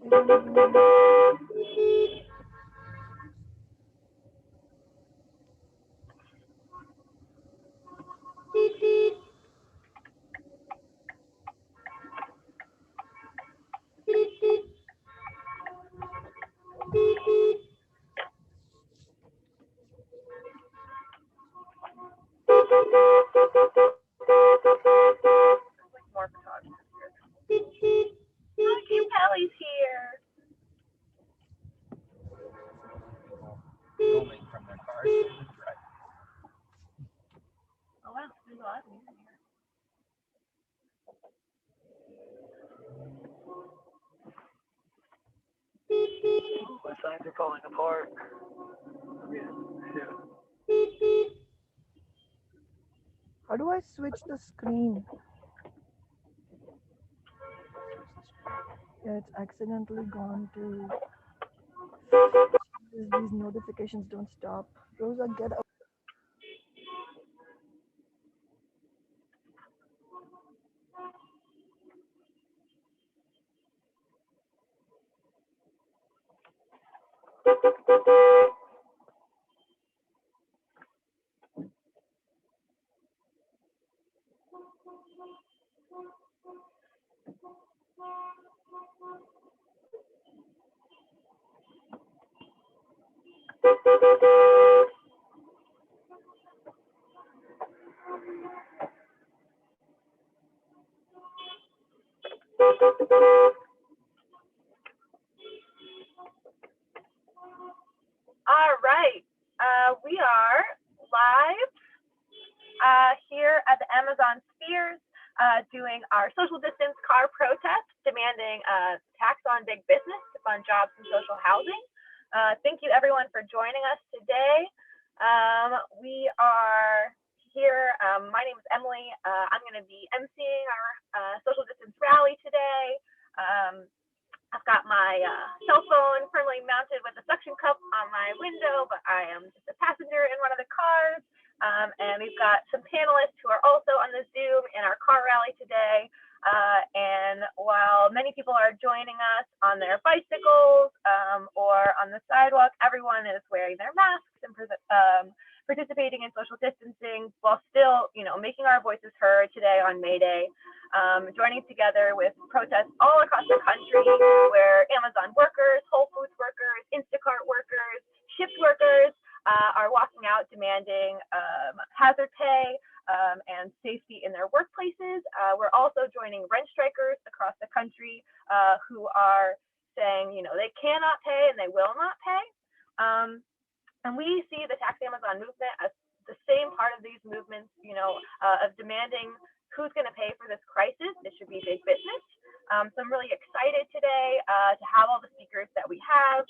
More photographers here. Okay, Kelly's here. Filming from their cars from the drive. Oh wow, there's a lot of music here. My signs are falling apart. Yeah. How do I switch the screen? Yeah, it's accidentally gone to. These notifications don't stop. Rosa, get up. All right, we are live here at the Amazon Spheres doing our social distance car protest demanding tax on big business to fund jobs and social housing. Thank you everyone for joining us today. We are here. My name is Emily. I'm going to be emceeing our social distance rally today. I've got my cell phone firmly mounted with a suction cup on my window, but I am just a passenger in one of the cars. And we've got some panelists who are also on the Zoom in our car rally today. And while many people are joining us on their bicycles or on the sidewalk, everyone is wearing their masks and participating in social distancing while still, making our voices heard today on May Day, joining together with protests all across the country where Amazon workers, Whole Foods workers, Instacart workers, shift workers are walking out demanding hazard pay and safety in their workplaces. We're also joining rent strikers across the country who are saying, they cannot pay and they will not pay. And we see the Tax Amazon movement as the same part of these movements, of demanding who's going to pay for this crisis. It should be big business. So I'm really excited today to have all the speakers that we have,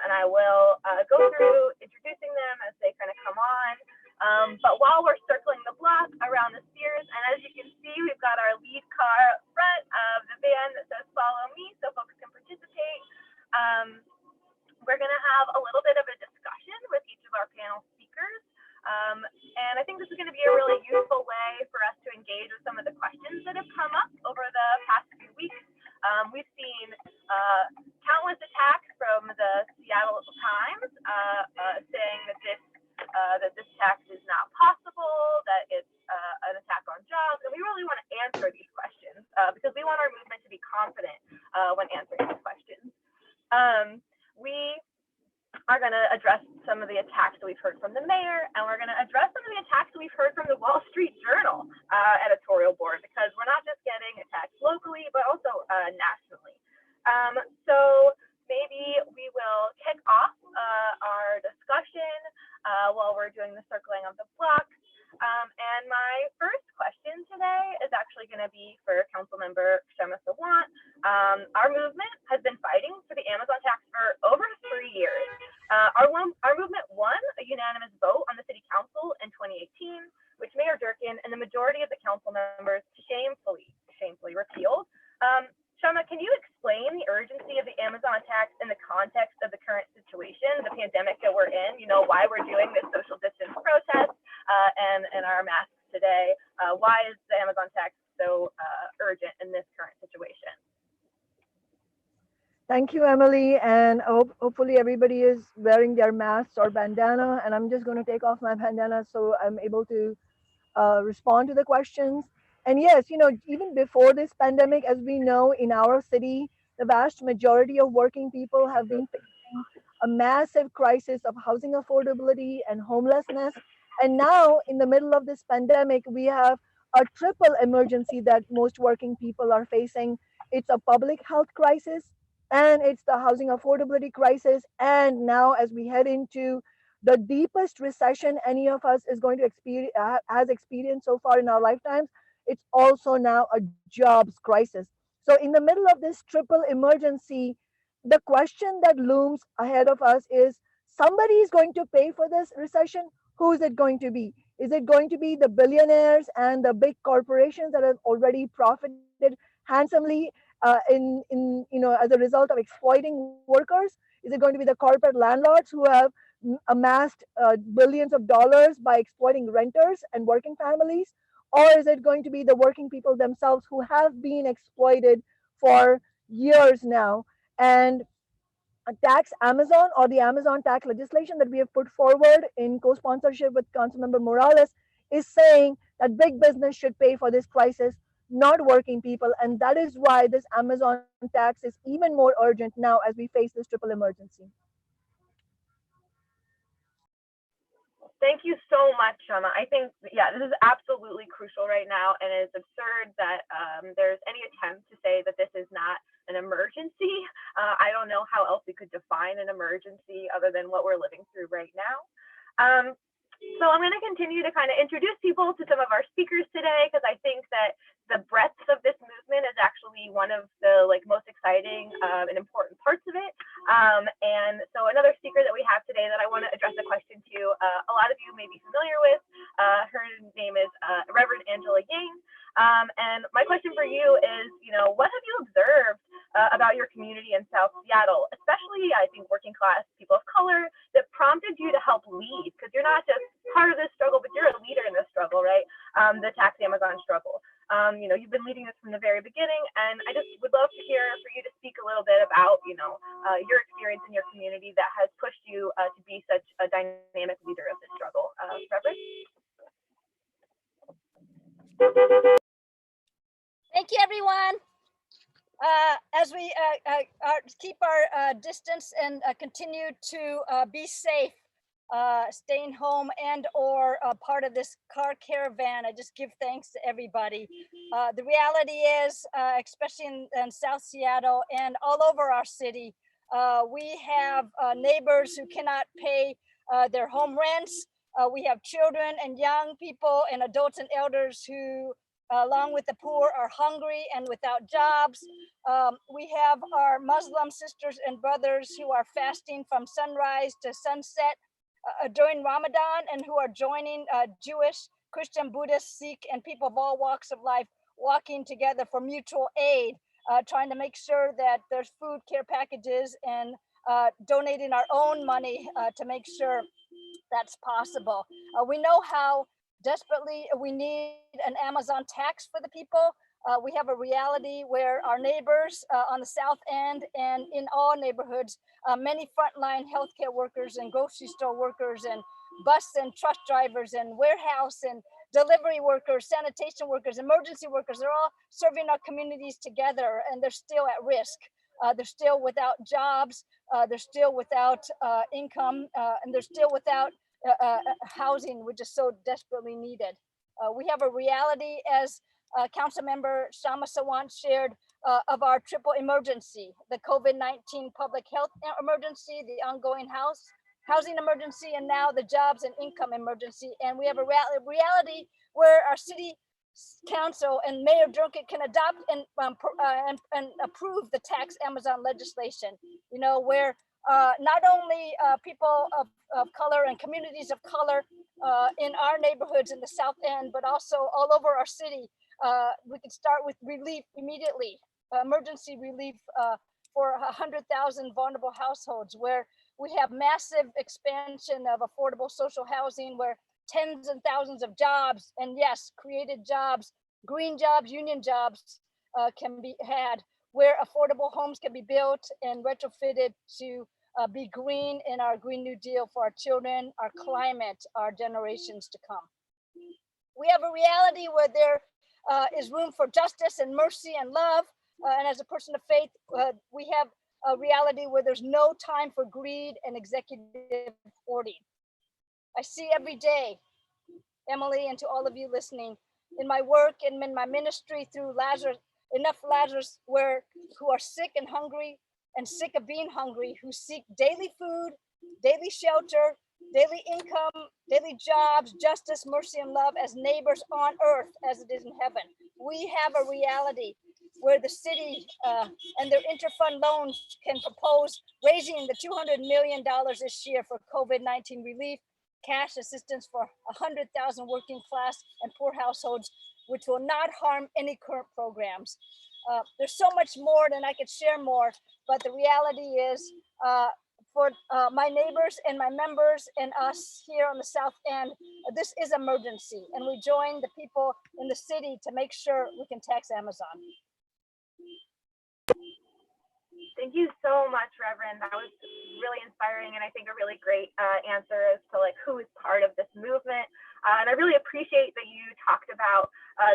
and I will go through introducing them as they kind of come on. But while we're circling the block around the Spheres, and as you can see, we've got our lead car up front of the van that says "Follow Me," so folks can participate. We're going to have a little bit of a discussion with each of our panel speakers. And I think this is going to be a really useful way for us to engage with some of the questions that have come up over the past few weeks. We've seen countless attacks from the Seattle Times saying that this tax is not possible, that it's an attack on jobs, and we really want to answer these questions because we want our movement to be confident when answering these questions. We are going to address some of the attacks that we've heard from the mayor, and we're going to address some of the attacks that we've heard from the Wall Street Journal editorial board, because we're not just getting attacked locally, but also nationally. So maybe we will kick off our discussion while we're doing the circling of the blocks. And my first question today is actually going to be for Councilmember Kshama Sawant. Our movement has been fighting for the Amazon tax for over 3 years. Our movement won a unanimous vote on the City Council in 2018, which Mayor Durkin and the majority of the council members shamefully repealed. Kshama, can you explain the urgency of the Amazon tax in the context of the current situation, the pandemic that we're in, why we're doing this social distance protest, Thank you, Emily. And hopefully everybody is wearing their masks or bandana. And I'm just going to take off my bandana so I'm able to respond to the questions. And yes, even before this pandemic, as we know, in our city, the vast majority of working people have been facing a massive crisis of housing affordability and homelessness. And now, in the middle of this pandemic, we have a triple emergency that most working people are facing. It's a public health crisis, and it's the housing affordability crisis. And now, as we head into the deepest recession any of us is going to experience has experienced so far in our lifetimes, it's also now a jobs crisis. So in the middle of this triple emergency, the question that looms ahead of us is, somebody is going to pay for this recession. Who is it going to be? Is it going to be the billionaires and the big corporations that have already profited handsomely as a result of exploiting workers? Is it going to be the corporate landlords who have amassed billions of dollars by exploiting renters and working families? Or is it going to be the working people themselves who have been exploited for years now? And tax Amazon, or the Amazon tax legislation that we have put forward in co sponsorship with Councilmember Morales, is saying that big business should pay for this crisis, not working people. And that is why this Amazon tax is even more urgent now as we face this triple emergency. Thank you so much, Shama. I think, yeah, this is absolutely crucial right now, and it's absurd that there's any attempt to say that this is not an emergency. I don't know how else we could define an emergency other than what we're living through right now. So I'm going to continue to kind of introduce people to some of our speakers today, because I think that the breadth of this movement is actually one of the most exciting and important parts of it. And so another speaker that we have today that I want to address a question to, a lot of you may be familiar with. Her name is Reverend Ying. And my question for you is, what have you observed about your community in South Seattle, especially I think working class people of color, that prompted you to help lead? Because you're not just part of this struggle, but you're a leader in this struggle, right? The tax Amazon struggle. You've been leading this from the very beginning, and I just would love to hear for you to speak a little bit about, your experience in your community that has pushed you to be such a dynamic leader of this struggle. Reverend? Thank you, everyone. As we keep our distance and continue to be safe, staying home and or part of this car caravan, I just give thanks to everybody. The reality is, especially in South Seattle and all over our city, we have neighbors who cannot pay their home rents. We have children and young people and adults and elders who, along with the poor, are hungry and without jobs. We have our Muslim sisters and brothers who are fasting from sunrise to sunset during Ramadan, and who are joining Jewish, Christian, Buddhist, Sikh, and people of all walks of life walking together for mutual aid, trying to make sure that there's food, care packages, and donating our own money to make sure that's possible. We know how desperately we need an Amazon tax for the people. We have a reality where our neighbors on the south end and in all neighborhoods, many frontline healthcare workers and grocery store workers and bus and truck drivers and warehouse and delivery workers, sanitation workers, emergency workers, they're all serving our communities together, and they're still at risk. They're still without jobs, they're still without income, and they're still without housing, which is so desperately needed. We have a reality, as Council Member Shama Sawant shared, of our triple emergency: the COVID-19 public health emergency, the ongoing housing emergency, and now the jobs and income emergency. And we have a reality where our city council and Mayor Drunkett can adopt and approve the tax Amazon legislation, where not only people of color and communities of color in our neighborhoods in the South End, but also all over our city, we can start with relief immediately, emergency relief for 100,000 vulnerable households, where we have massive expansion of affordable social housing, where tens and thousands of jobs, and yes, created jobs, green jobs, union jobs, can be had, where affordable homes can be built and retrofitted to be green in our Green New Deal for our children, our climate, our generations to come. We have a reality where there is room for justice and mercy and love. And as a person of faith, we have a reality where there's no time for greed and executive hoarding. I see every day, Emily, and to all of you listening, in my work and in my ministry through Lazarus who are sick and hungry and sick of being hungry, who seek daily food, daily shelter, daily income, daily jobs, justice, mercy, and love as neighbors on earth as it is in heaven. We have a reality where the city and their interfund loans can propose raising the $200 million this year for COVID-19 relief, cash assistance for 100,000 working class and poor households, which will not harm any current programs. There's so much more than I could share more, but the reality is for my neighbors and my members and us here on the South End, this is emergency, and we join the people in the city to make sure we can tax Amazon. Thank you so much, Reverend. That was really inspiring, and I think a really great answer as to like who is part of this movement. And I really appreciate that you talked about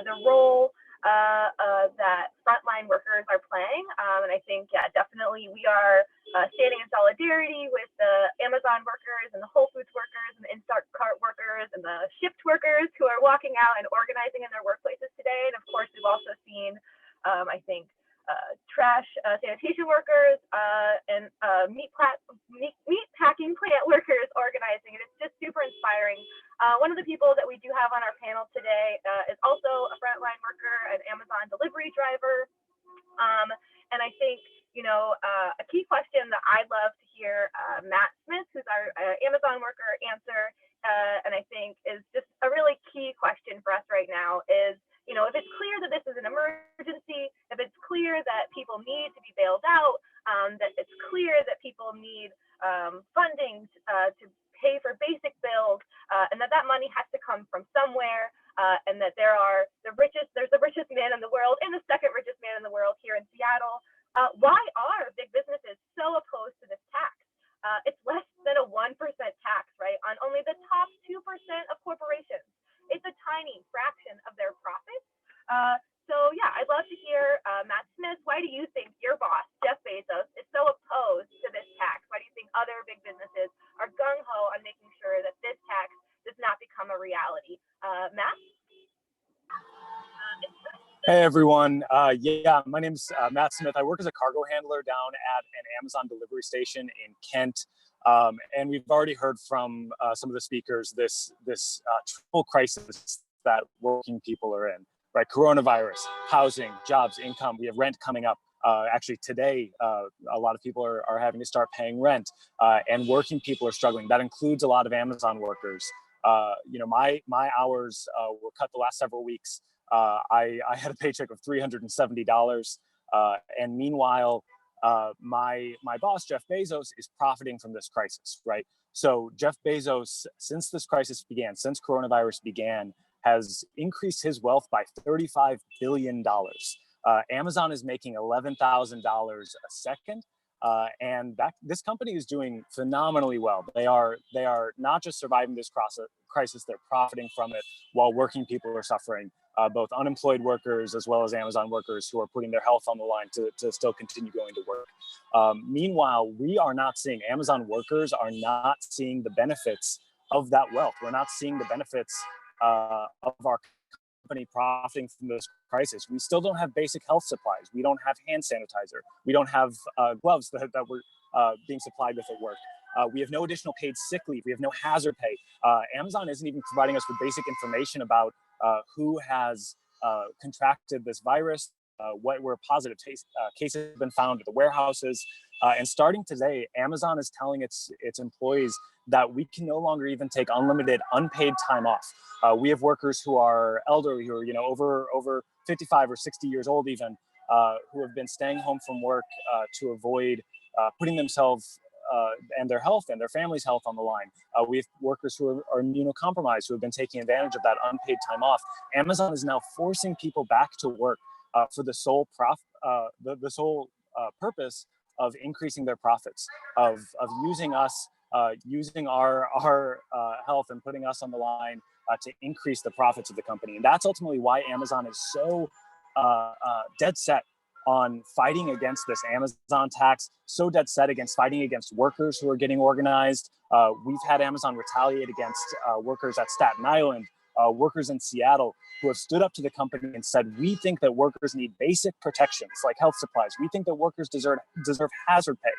the role that frontline workers are playing. And I think, yeah, definitely we are standing in solidarity with the Amazon workers and the Whole Foods workers and the Instacart workers and the Shipt workers who are walking out and organizing in their workplaces today. And of course, we've also seen, I think, trash sanitation workers and meat packing plant workers organizing, and it's just super inspiring. One of the people that we do have on our panel today is also a frontline worker, an Amazon delivery driver, and I think, you know, a key question that I'd love to hear Matt Smith, who's our Amazon worker, answer, and I think is just a really key question for us right now is, you know, if it's clear that this is an emergency, if it's clear that people need to be bailed out, that it's clear that people need funding to pay for basic bills, and that money has to come from somewhere, and that there's the richest man in the world and the second richest man in the world here in Seattle. Why are big businesses so opposed to this tax? It's less than a 1% tax, right, on only the top 2% of corporations. It's a tiny fraction of their profits. So yeah, I'd love to hear Matt Smith. Why do you think your boss, Jeff Bezos, is so opposed to this tax? Why do you think other big businesses are gung-ho on making sure that this tax does not become a reality? Matt? Hey everyone, yeah, my name's Matt Smith. I work as a cargo handler down at an Amazon delivery station in Kent. And we've already heard from some of the speakers this triple crisis that working people are in, right? Coronavirus, housing, jobs, income. We have rent coming up. Actually today, a lot of people are having to start paying rent, and working people are struggling. That includes a lot of Amazon workers. You know, my hours were cut the last several weeks. I had a paycheck of $370, and meanwhile, my boss, Jeff Bezos, is profiting from this crisis, right? So Jeff Bezos, since this crisis began, since coronavirus began, has increased his wealth by $35 billion. Amazon is making $11,000 a second. And this company is doing phenomenally well. They are not just surviving this crisis, they're profiting from it while working people are suffering. Both unemployed workers as well as Amazon workers who are putting their health on the line to still continue going to work. Meanwhile, we are not seeing, Amazon workers are not seeing the benefits of that wealth. We're not seeing the benefits of our company profiting from this crisis. We still don't have basic health supplies. We don't have hand sanitizer. We don't have gloves that were being supplied with at work. We have no additional paid sick leave. We have no hazard pay. Amazon isn't even providing us with basic information about who has contracted this virus, where positive cases have been found at the warehouses. And starting today, Amazon is telling its employees that we can no longer even take unlimited unpaid time off. We have workers who are elderly, who are over 55 or 60 years old even, who have been staying home from work to avoid putting themselves and their health and their family's health on the line. We have workers who are immunocompromised who have been taking advantage of that unpaid time off. Amazon is now forcing people back to work for the sole the sole purpose of increasing their profits, of using us, using our health and putting us on the line to increase the profits of the company. And that's ultimately why Amazon is so dead set on fighting against this Amazon tax, so dead set against fighting against workers who are getting organized. We've had Amazon retaliate against workers at Staten Island, workers in Seattle, who have stood up to the company and said, we think that workers need basic protections like health supplies. We think that workers deserve hazard pay.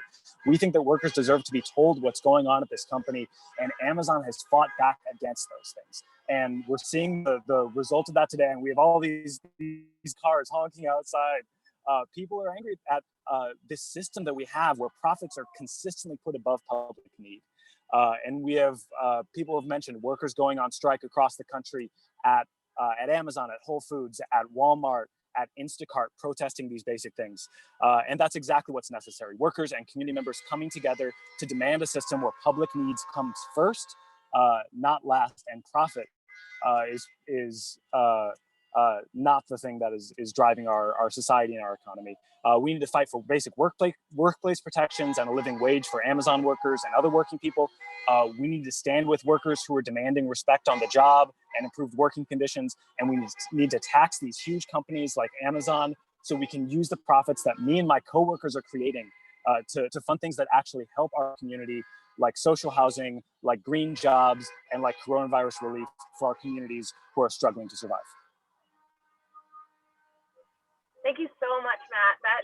We think that workers deserve to be told what's going on at this company. And Amazon has fought back against those things. And we're seeing the result of that today. And we have all these cars honking outside. People are angry at this system that we have where profits are consistently put above public need. And we have people have mentioned workers going on strike across the country at Amazon, at Whole Foods, at Walmart, at Instacart, protesting these basic things. And that's exactly what's necessary. Workers and community members coming together to demand a system where public needs comes first, not last, and profit is not the thing that is driving our society and our economy. We need to fight for basic workplace protections and a living wage for Amazon workers and other working people. We need to stand with workers who are demanding respect on the job and improved working conditions. And we need to tax these huge companies like Amazon so we can use the profits that me and my coworkers are creating to fund things that actually help our community, like social housing, like green jobs, and like coronavirus relief for our communities who are struggling to survive. Thank you so much, Matt. That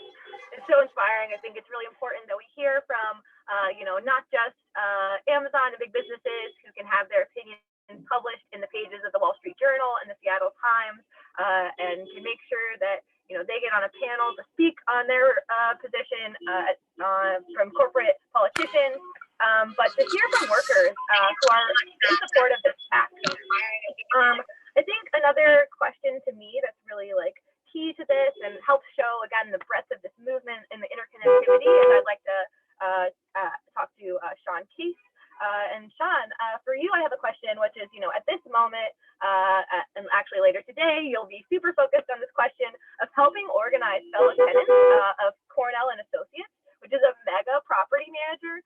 is so inspiring. I think it's really important that we hear from, not just Amazon and big businesses who can have their opinions published in the pages of the Wall Street Journal and the Seattle Times, and to make sure that they get on a panel to speak on their position from corporate politicians, but to hear from workers who are in support of this tax. I think another question to me that's really key to this and helps show again the breadth of this movement and the interconnectivity. And I'd like to talk to Sean Case. And Sean, for you, I have a question, which is, at this moment, and actually later today, you'll be super focused on this question of helping organize fellow tenants of Cornell and Associates, which is a mega property manager.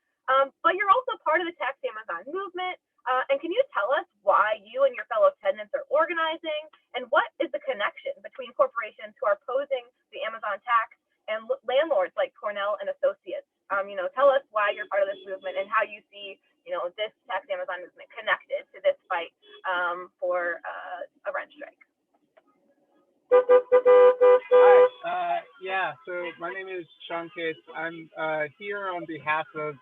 But you're also part of the Tax Amazon movement. And can you tell us why you and your fellow tenants are organizing, and what is the connection between corporations who are opposing the Amazon tax and landlords like Cornell and Associates? Tell us why you're part of this movement and how you see, this Tax Amazon movement connected to this fight for a rent strike. Hi. So my name is Sean Case. I'm here on behalf of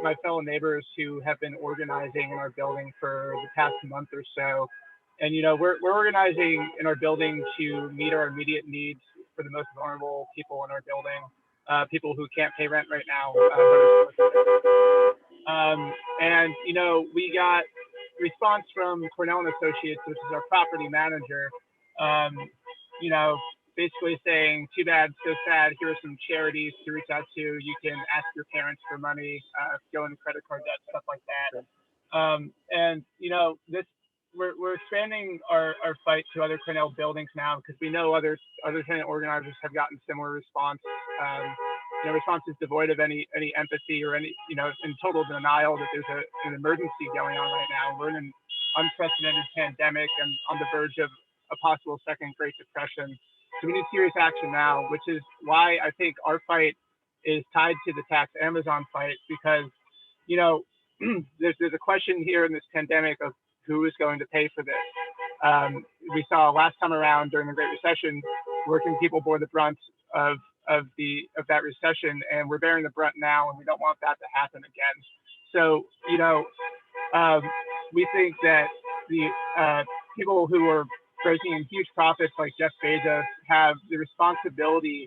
my fellow neighbors who have been organizing in our building for the past month or so. And, we're organizing in our building to meet our immediate needs for the most vulnerable people in our building, people who can't pay rent right now. We got response from Cornell and Associates, which is our property manager, basically saying, too bad, so sad, here are some charities to reach out to. You can ask your parents for money, go into credit card debt, stuff like that. We're expanding our fight to other Cornell buildings now because we know other tenant organizers have gotten similar response. Response is devoid of any empathy or any, in total denial that there's an emergency going on right now. We're in an unprecedented pandemic and on the verge of a possible second Great Depression. So we need serious action now, which is why I think our fight is tied to the Tax Amazon fight, because, there's a question here in this pandemic of who is going to pay for this. We saw last time around during the Great Recession, working people bore the brunt of that recession, and we're bearing the brunt now, and we don't want that to happen again. So, we think that the people who are breaking in huge profits like Jeff Bezos have the responsibility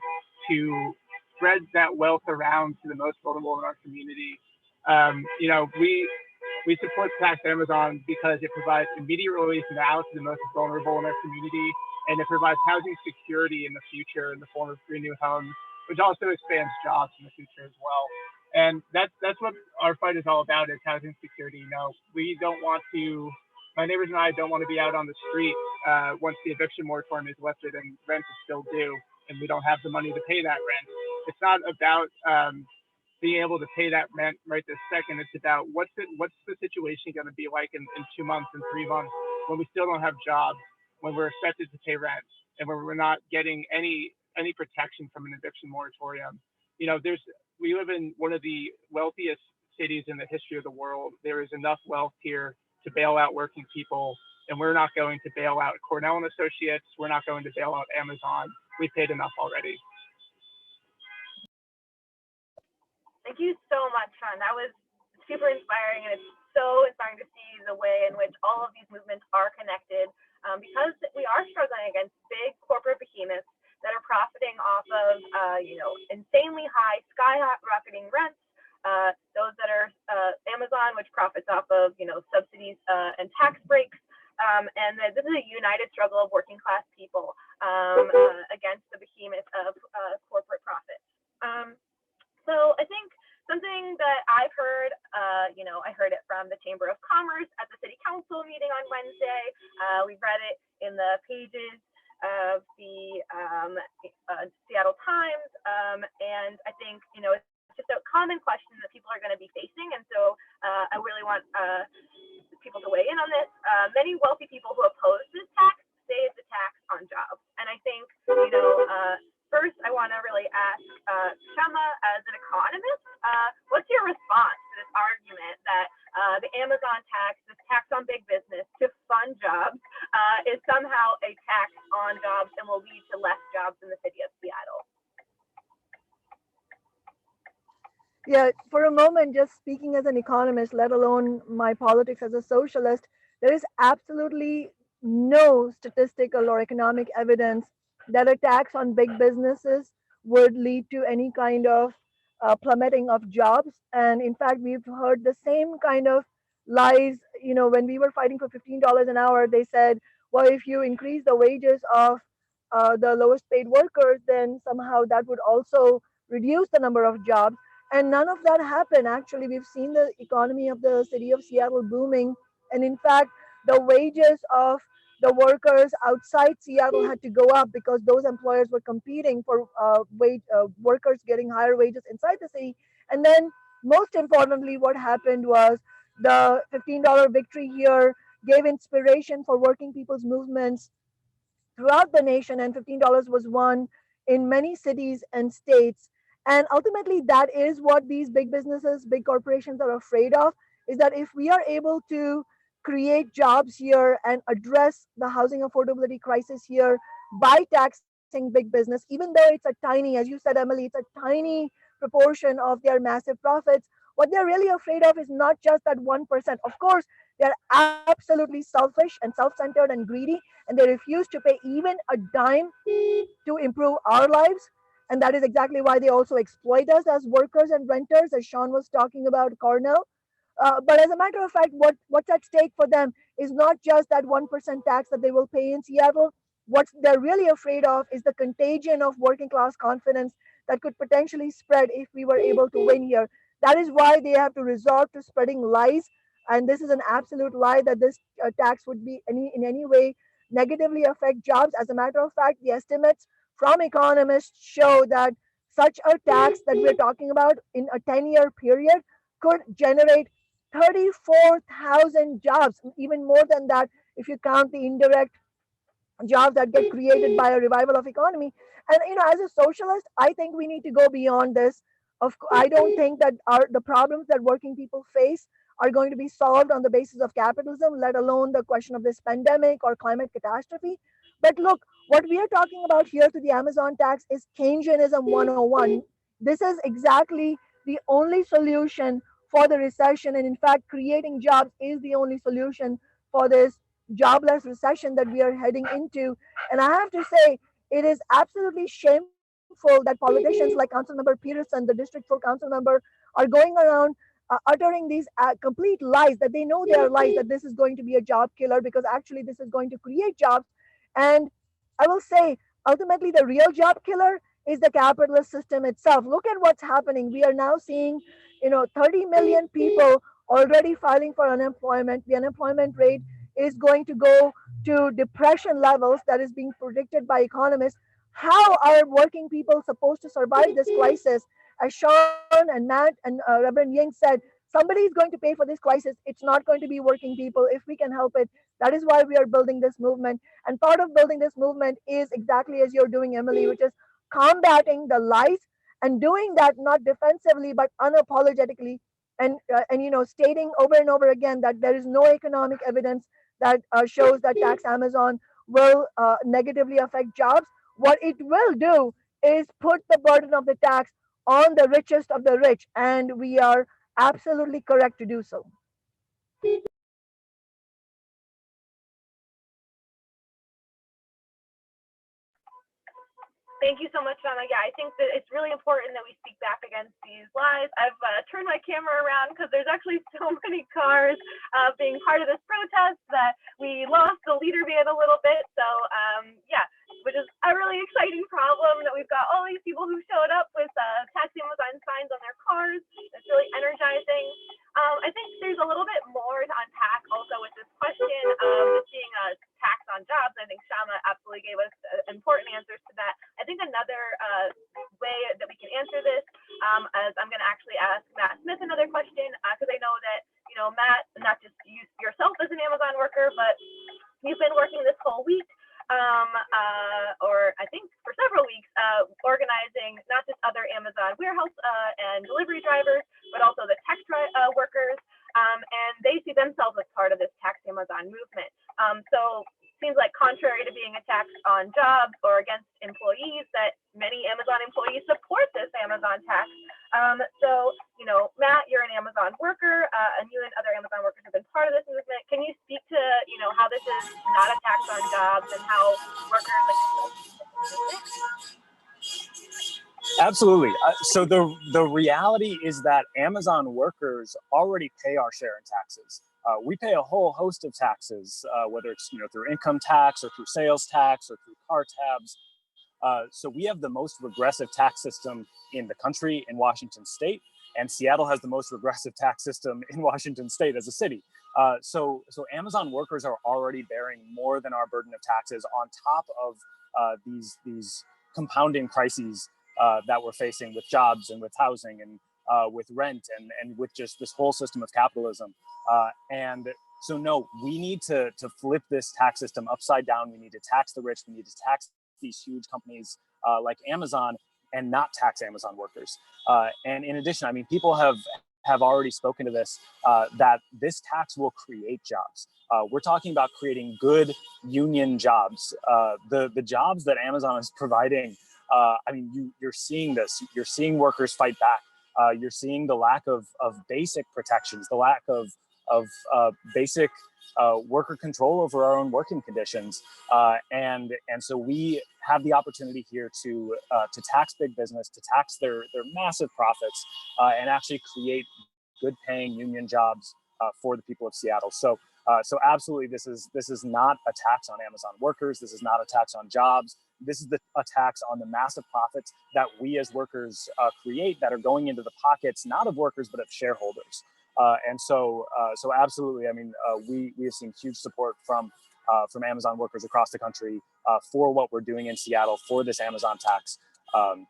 to spread that wealth around to the most vulnerable in our community. We support Tax Amazon because it provides immediate relief now to the most vulnerable in our community, and it provides housing security in the future in the form of free new homes, which also expands jobs in the future as well. And that's what our fight is all about, is housing security. We don't want to, my neighbors and I don't want to be out on the street once the eviction moratorium is lifted and rent is still due. and we don't have the money to pay that rent. It's not about being able to pay that rent right this second. It's about what's the situation going to be like in 2 months and 3 months when we still don't have jobs, when we're expected to pay rent, and when we're not getting any protection from an eviction moratorium. You know, we live in one of the wealthiest cities in the history of the world. There is enough wealth here to bail out working people, and we're not going to bail out Cornell and Associates. We're not going to bail out Amazon. We paid enough already. Thank you so much, Sean. That was super inspiring, and it's so inspiring to see the way in which all of these movements are connected, because we are struggling against big corporate behemoths that are profiting off of, insanely high, skyrocketing rents. Those that are Amazon, which profits off of, subsidies and tax breaks. And this is a united struggle of working class people against the behemoth of corporate profits. So I think something that I've heard, I heard it from the Chamber of Commerce at the City Council meeting on Wednesday. We read it in the pages of the Seattle Times. And I think, it's just a common question that people are going to be facing. And so I really want people to weigh in on this. Many wealthy people who oppose this tax say it's a tax on jobs. And I think, first, I want to really ask Shama, as an economist, what's your response to this argument that the Amazon tax, this tax on big business to fund jobs, is somehow a tax on jobs and will lead to less jobs in the city of Seattle? Yeah, for a moment, just speaking as an economist, let alone my politics as a socialist, there is absolutely no statistical or economic evidence that a tax on big businesses would lead to any kind of plummeting of jobs. And in fact, we've heard the same kind of lies. When we were fighting for $15 an hour, they said, well, if you increase the wages of the lowest paid workers, then somehow that would also reduce the number of jobs. And none of that happened. Actually, we've seen the economy of the city of Seattle booming. And in fact, the wages of the workers outside Seattle had to go up because those employers were competing for workers getting higher wages inside the city. And then, most importantly, what happened was the $15 victory here gave inspiration for working people's movements throughout the nation, and $15 was won in many cities and states. And ultimately, that is what these big businesses, big corporations are afraid of, is that if we are able to create jobs here and address the housing affordability crisis here by taxing big business, even though it's a tiny, as you said, Emily, it's a tiny proportion of their massive profits, what they're really afraid of is not just that 1%. Of course, they're absolutely selfish and self-centered and greedy, and they refuse to pay even a dime to improve our lives. And that is exactly why they also exploit us as workers and renters, as Sean was talking about Cornell. But as a matter of fact, what's at stake for them is not just that 1% tax that they will pay in Seattle. What they're really afraid of is the contagion of working class confidence that could potentially spread if we were able to win here. That is why they have to resort to spreading lies. And this is an absolute lie that this tax would be in any way negatively affect jobs. As a matter of fact, the estimates from economists show that such a tax that we're talking about in a 10-year period could generate 34,000 jobs, even more than that if you count the indirect jobs that get created by a revival of economy. And as a socialist, I think we need to go beyond this. I don't think that the problems that working people face are going to be solved on the basis of capitalism, let alone the question of this pandemic or climate catastrophe. But look, what we are talking about here to the Amazon tax is Keynesianism 101. This is exactly the only solution for the recession. And in fact, creating jobs is the only solution for this jobless recession that we are heading into. And I have to say, it is absolutely shameful that politicians like Councilmember Peterson, the District 4 council member, are going around uttering these complete lies that they know they are lies, that this is going to be a job killer, because actually this is going to create jobs. And I will say, ultimately, the real job killer is the capitalist system itself. Look at what's happening. We are now seeing, 30 million people already filing for unemployment. The unemployment rate is going to go to depression levels that is being predicted by economists how are working people supposed to survive this crisis? As Sean and Matt and Reverend Ying said, somebody is going to pay for this crisis. It's not going to be working people. If we can help it, that is why we are building this movement. And part of building this movement is exactly as you're doing, Emily, which is combating the lies and doing that not defensively but unapologetically, and stating over and over again that there is no economic evidence that shows that tax Amazon will negatively affect jobs. What it will do is put the burden of the tax on the richest of the rich, and we are absolutely correct to do so. Thank you so much, Shama. Yeah, I think that it's really important that we speak back against these lies. I've turned my camera around because there's actually so many cars being part of this protest that we lost the leader van a little bit. So yeah, which is a really exciting problem that we've got all these people who showed up with tax Amazon signs on their cars. It's really energizing. I think there's a little bit more to unpack also with this question of being a tax on jobs. I think Shama absolutely gave us important answers to that. I think another way that we can answer this, as I'm going to actually ask Matt Smith another question, because I know that, Matt, not just you yourself as an Amazon worker, but you've been working this whole week, or I think for several weeks, organizing not just other Amazon warehouse and delivery drivers, but also the tech workers, and they see themselves as part of this tax Amazon movement. So seems like contrary to being a tax on jobs or against employees, that many Amazon employees support this Amazon tax. So, Matt, you're an Amazon worker, and you and other Amazon workers have been part of this movement. Can you speak to, how this is not a tax on jobs and how workers like Absolutely. So the reality is that Amazon workers already pay our share in taxes. We pay a whole host of taxes, whether it's through income tax or through sales tax or through car tabs. So we have the most regressive tax system in the country in Washington State, and Seattle has the most regressive tax system in Washington State as a city. So Amazon workers are already bearing more than our burden of taxes on top of these compounding crises that we're facing with jobs and with housing and with rent and with just this whole system of capitalism. And so no, we need to flip this tax system upside down. We need to tax the rich. We need to tax these huge companies like Amazon and not tax Amazon workers. And in addition, I mean, people have already spoken to this, that this tax will create jobs. We're talking about creating good union jobs. The jobs that Amazon is providing, I mean, you're seeing this. You're seeing workers fight back. You're seeing the lack of basic protections, the lack of basic worker control over our own working conditions, and so we have the opportunity here to tax big business, to tax their massive profits, and actually create good paying union jobs for the people of Seattle. So absolutely, this is not a tax on Amazon workers. This is not a tax on jobs. This is a tax on the massive profits that we as workers create, that are going into the pockets not of workers but of shareholders. And so absolutely, I mean, we have seen huge support from Amazon workers across the country for what we're doing in Seattle for this Amazon tax,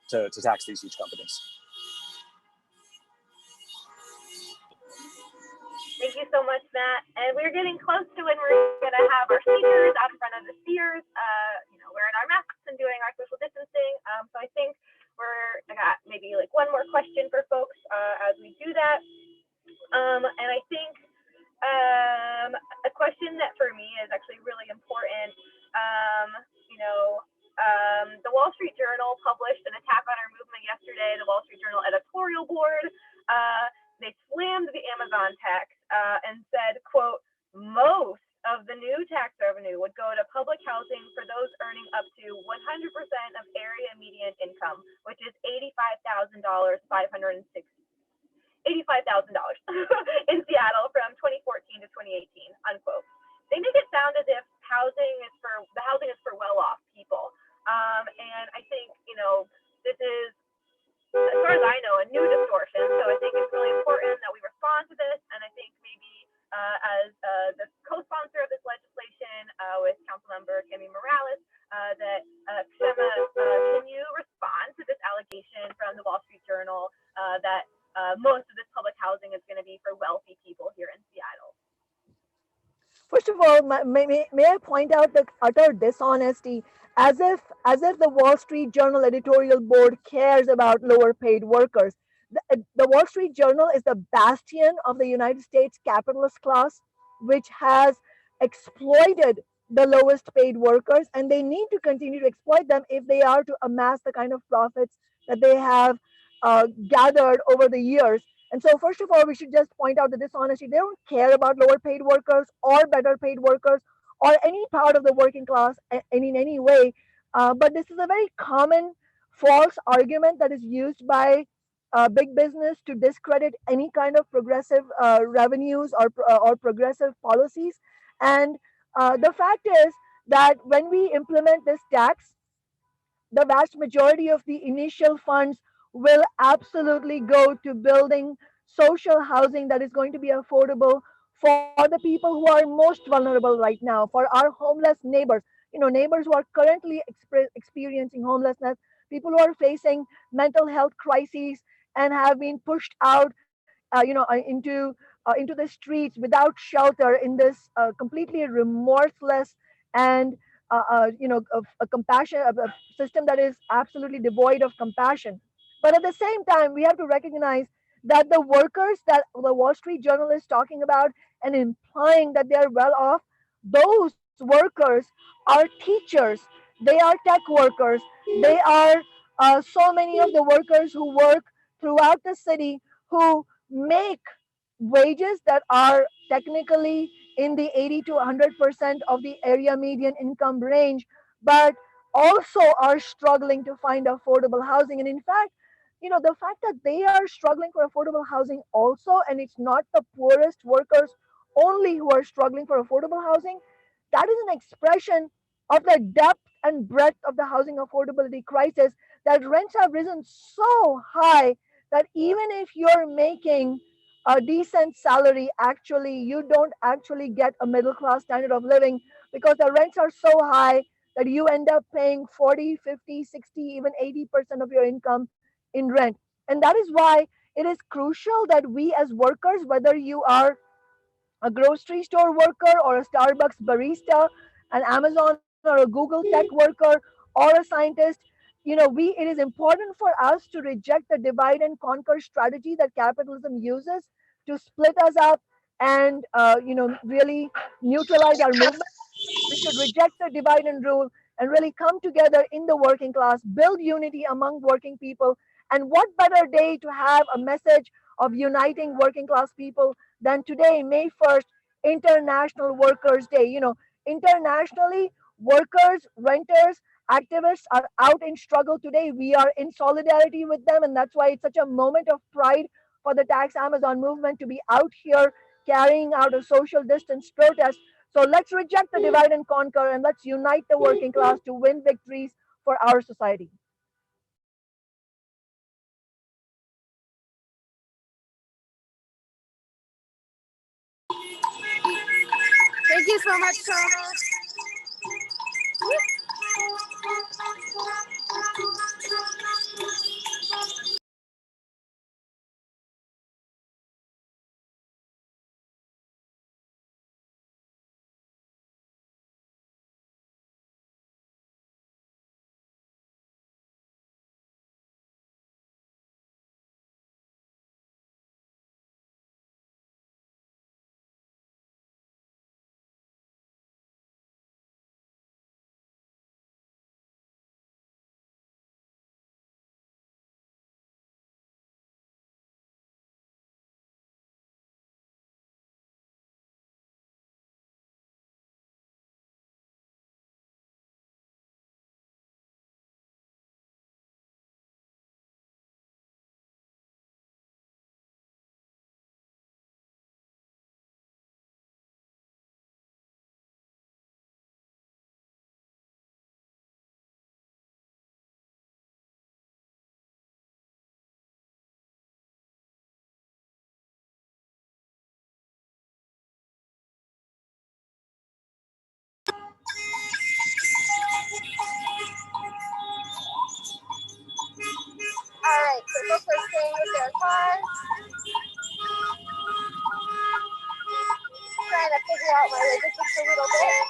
to tax these huge companies. Thank you so much, Matt. And we're getting close to when we're going to have our speakers out in front of the spheres, wearing our masks and doing our social distancing. So I think I got maybe like one more question for folks as we do that. And I think a question that for me is actually really important. The Wall Street Journal published an attack on our movement yesterday. The Wall Street Journal editorial board, they slammed the Amazon tax and said, quote, most of the new tax revenue would go to public housing for those earning up to 100% of area median income, which is $85,000, $85,000 in Seattle from 2014 to 2018, unquote. They make it sound as if the housing is for well-off people. And I think, this is, as far as I know, a new distortion. So I think it's really important that we respond to this. And I think maybe as the co-sponsor of this legislation with Councilmember Tammy Morales, that Shema aspirational that most of this public housing is going to be for wealthy people here in Seattle. First of all, may I point out the utter dishonesty, as if the Wall Street Journal editorial board cares about lower paid workers. The Wall Street Journal is the bastion of the United States capitalist class, which has exploited the lowest paid workers, and they need to continue to exploit them if they are to amass the kind of profits that they have gathered over the years. And so, first of all, we should just point out the dishonesty. They don't care about lower paid workers or better paid workers or any part of the working class in any way. But this is a very common false argument that is used by big business to discredit any kind of progressive revenues or progressive policies. And the fact is that when we implement this tax, the vast majority of the initial funds will absolutely go to building social housing that is going to be affordable for the people who are most vulnerable right now, for our homeless neighbors, neighbors who are currently experiencing homelessness, people who are facing mental health crises and have been pushed out into the streets without shelter in this completely remorseless and a compassion, a system that is absolutely devoid of compassion. But at the same time, we have to recognize that the workers that the Wall Street Journal is talking about and implying that they are well off, those workers are teachers, they are tech workers, they are so many of the workers who work throughout the city who make wages that are technically in the 80 to 100% of the area median income range, but also are struggling to find affordable housing. And in fact, the fact that they are struggling for affordable housing also, and it's not the poorest workers only who are struggling for affordable housing, that is an expression of the depth and breadth of the housing affordability crisis, that rents have risen so high that even if you're making a decent salary, actually you don't actually get a middle class standard of living, because the rents are so high that you end up paying 40, 50, 60, even 80% of your income in rent. And that is why it is crucial that we as workers, whether you are a grocery store worker or a Starbucks barista, an Amazon or a Google tech worker or a scientist, it is important for us to reject the divide and conquer strategy that capitalism uses to split us up and really neutralize our movement. We should reject the divide and rule and really come together in the working class, build unity among working people. And what better day to have a message of uniting working class people than today, May 1st, International Workers' Day? Internationally, workers, renters, activists are out in struggle today. We are in solidarity with them, and that's why it's such a moment of pride for the Tax Amazon movement to be out here carrying out a social distance protest. So let's reject the divide and conquer, and let's unite the working class to win victories for our society. Thank you so much, Sona. with their car. Trying to figure out my logistics a little bit.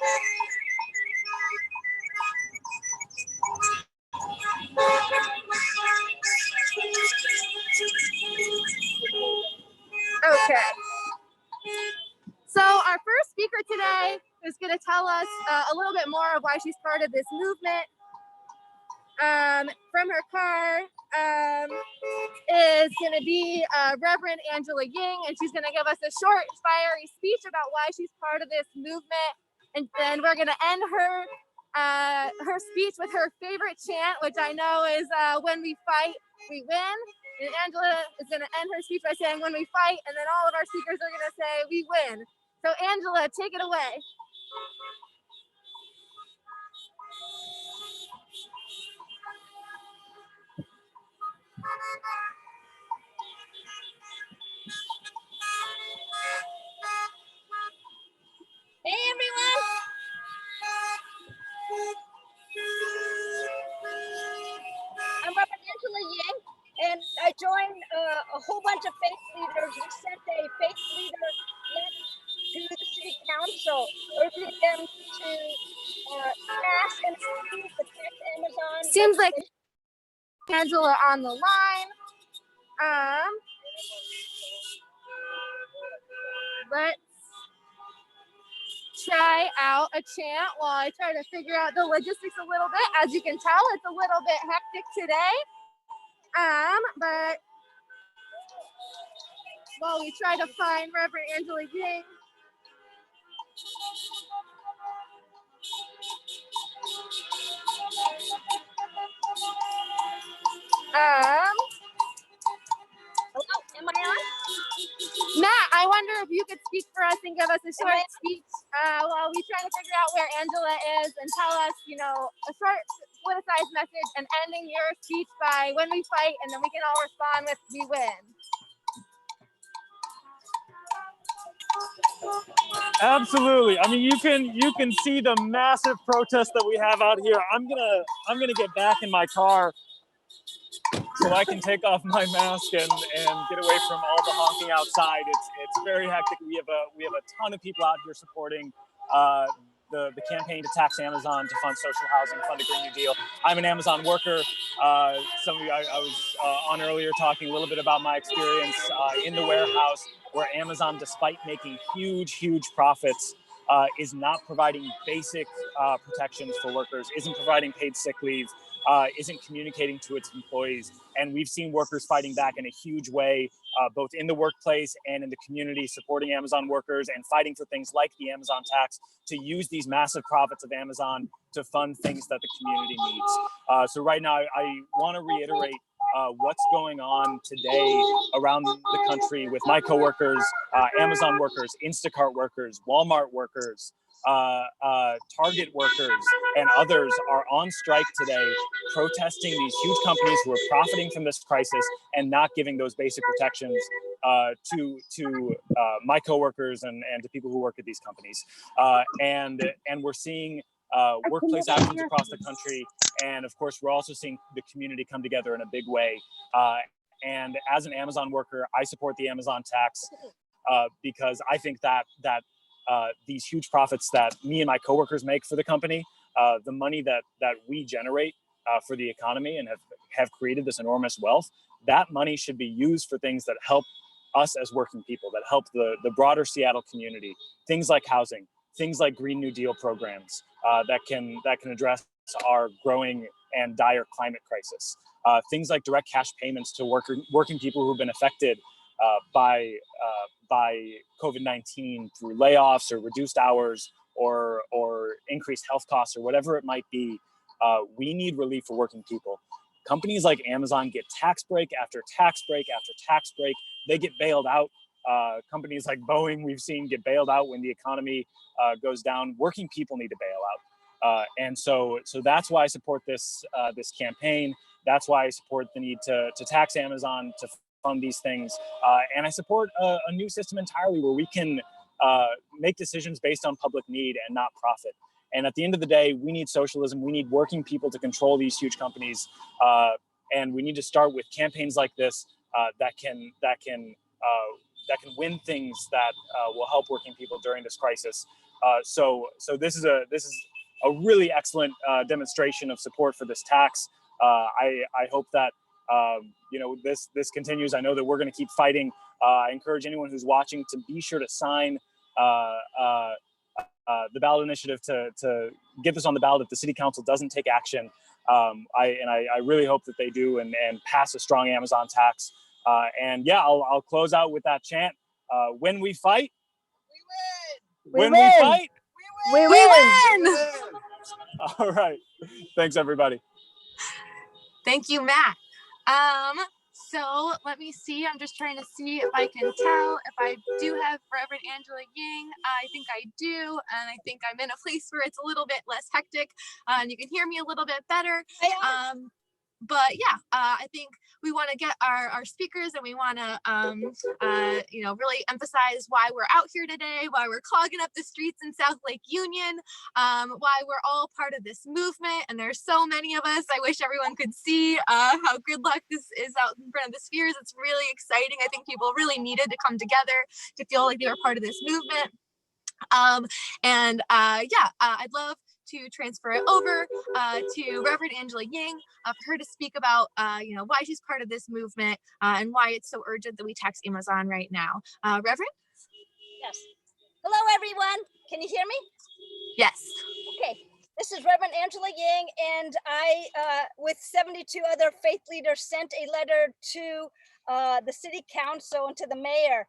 Okay. So our first speaker today is going to tell us a little bit more of why she's part of this movement. From her car is going to be Reverend Angela Ying, and she's going to give us a short, fiery speech about why she's part of this movement. And then we're going to end her speech with her favorite chant, which I know is "When we fight, we win." And Angela is going to end her speech by saying "When we fight," and then all of our speakers are going to say "We win." So Angela, take it away. Hey everyone! I'm Reverend Angela Ying, and I joined a whole bunch of faith leaders. We sent a faith leader letter to the city council, urging them to pass and approve the tax Amazon. Seems like Angela on the line. Let's try out a chant while I try to figure out the logistics a little bit. As you can tell, it's a little bit hectic today. But while we try to find Reverend Angela Ying, Hello, am I on? Matt, I wonder if you could speak for us and give us a short speech while we try to figure out where Angela is and tell us, you know, a short politicized message and ending your speech by "When we fight," and then we can all respond with "We win." Absolutely. I mean, you can see the massive protest that we have out here. I'm gonna get back in my car so I can take off my mask and get away from all the honking outside. It's very hectic. We have a ton of people out here supporting the campaign to tax Amazon, to fund social housing, fund a Green New Deal. I'm an Amazon worker. Some of you, I was on earlier talking a little bit about my experience in the warehouse, where Amazon, despite making huge profits, is not providing basic protections for workers, isn't providing paid sick leave, isn't communicating to its employees. And we've seen workers fighting back in a huge way, both in the workplace and in the community, supporting Amazon workers and fighting for things like the Amazon tax, to use these massive profits of Amazon to fund things that the community needs. So right now, I want to reiterate what's going on today around the country with my coworkers, Amazon workers, Instacart workers, Walmart workers, Target workers, and others are on strike today, protesting these huge companies who are profiting from this crisis and not giving those basic protections to my coworkers and to people who work at these companies. And we're seeing workplace actions across the country. And of course, we're also seeing the community come together in a big way. And as an Amazon worker, I support the Amazon tax because I think that these huge profits that me and my coworkers make for the company, the money that we generate for the economy and have created this enormous wealth, that money should be used for things that help us as working people, that help the broader Seattle community, things like housing, things like Green New Deal programs that can address our growing and dire climate crisis, things like direct cash payments to working people who've been affected by COVID-19 through layoffs or reduced hours or increased health costs or whatever it might be. We need relief for working people. Companies like Amazon get tax break after tax break after tax break. They get bailed out. Companies like Boeing, we've seen, get bailed out when the economy goes down. Working people need to bail out. And so that's why I support this campaign. That's why I support the need to tax Amazon, to fund these things. And I support a new system entirely where we can make decisions based on public need and not profit. And at the end of the day, we need socialism. We need working people to control these huge companies. And we need to start with campaigns like this that can win things that will help working people during this crisis. So this is a really excellent demonstration of support for this tax. I hope that this continues. I know that we're going to keep fighting. I encourage anyone who's watching to be sure to sign the ballot initiative to get this on the ballot if the city council doesn't take action. I really hope that they do and pass a strong Amazon tax. And yeah, I'll close out with that chant. When we fight, we win. When we fight, we win. All right. Thanks, everybody. Thank you, Matt. So let me see. I'm just trying to see if I can tell if I do have Reverend Angela Ying. I think I do, and I think I'm in a place where it's a little bit less hectic, and you can hear me a little bit better. But yeah, I think we want to get our speakers, and we want to, really emphasize why we're out here today, why we're clogging up the streets in South Lake Union, why we're all part of this movement. And there's so many of us. I wish everyone could see how good luck this is out in front of the spheres. It's really exciting. I think people really needed to come together to feel like they were part of this movement. I'd love to transfer it over to Reverend Angela Ying for her to speak about, why she's part of this movement and why it's so urgent that we tax Amazon right now. Reverend? Yes. Hello, everyone. Can you hear me? Yes. Okay. This is Reverend Angela Ying, and I, with 72 other faith leaders, sent a letter to the city council and to the mayor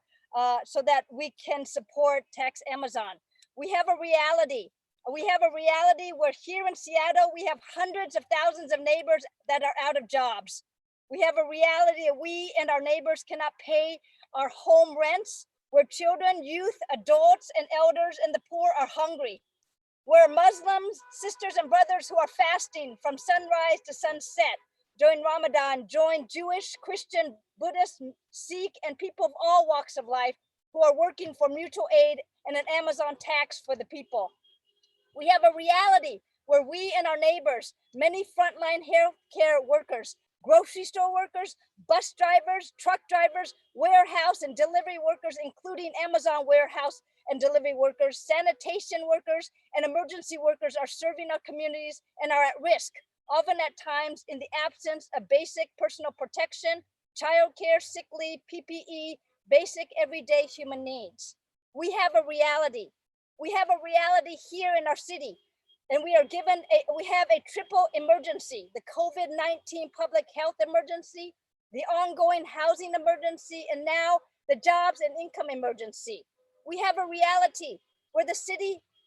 so that we can support tax Amazon. We have a reality. We have a reality where here in Seattle, we have hundreds of thousands of neighbors that are out of jobs. We have a reality that we and our neighbors cannot pay our home rents, where children, youth, adults, and elders and the poor are hungry, where Muslims, sisters and brothers who are fasting from sunrise to sunset during Ramadan join Jewish, Christian, Buddhist, Sikh, and people of all walks of life who are working for mutual aid and an Amazon tax for the people. We have a reality where we and our neighbors, many frontline healthcare workers, grocery store workers, bus drivers, truck drivers, warehouse and delivery workers, including Amazon warehouse and delivery workers, sanitation workers, and emergency workers are serving our communities and are at risk, often at times in the absence of basic personal protection, childcare, sick leave, PPE, basic everyday human needs. We have a reality. We have a reality here in our city, and we have a triple emergency: the COVID-19 public health emergency, the ongoing housing emergency, and now the jobs and income emergency. We have a reality where the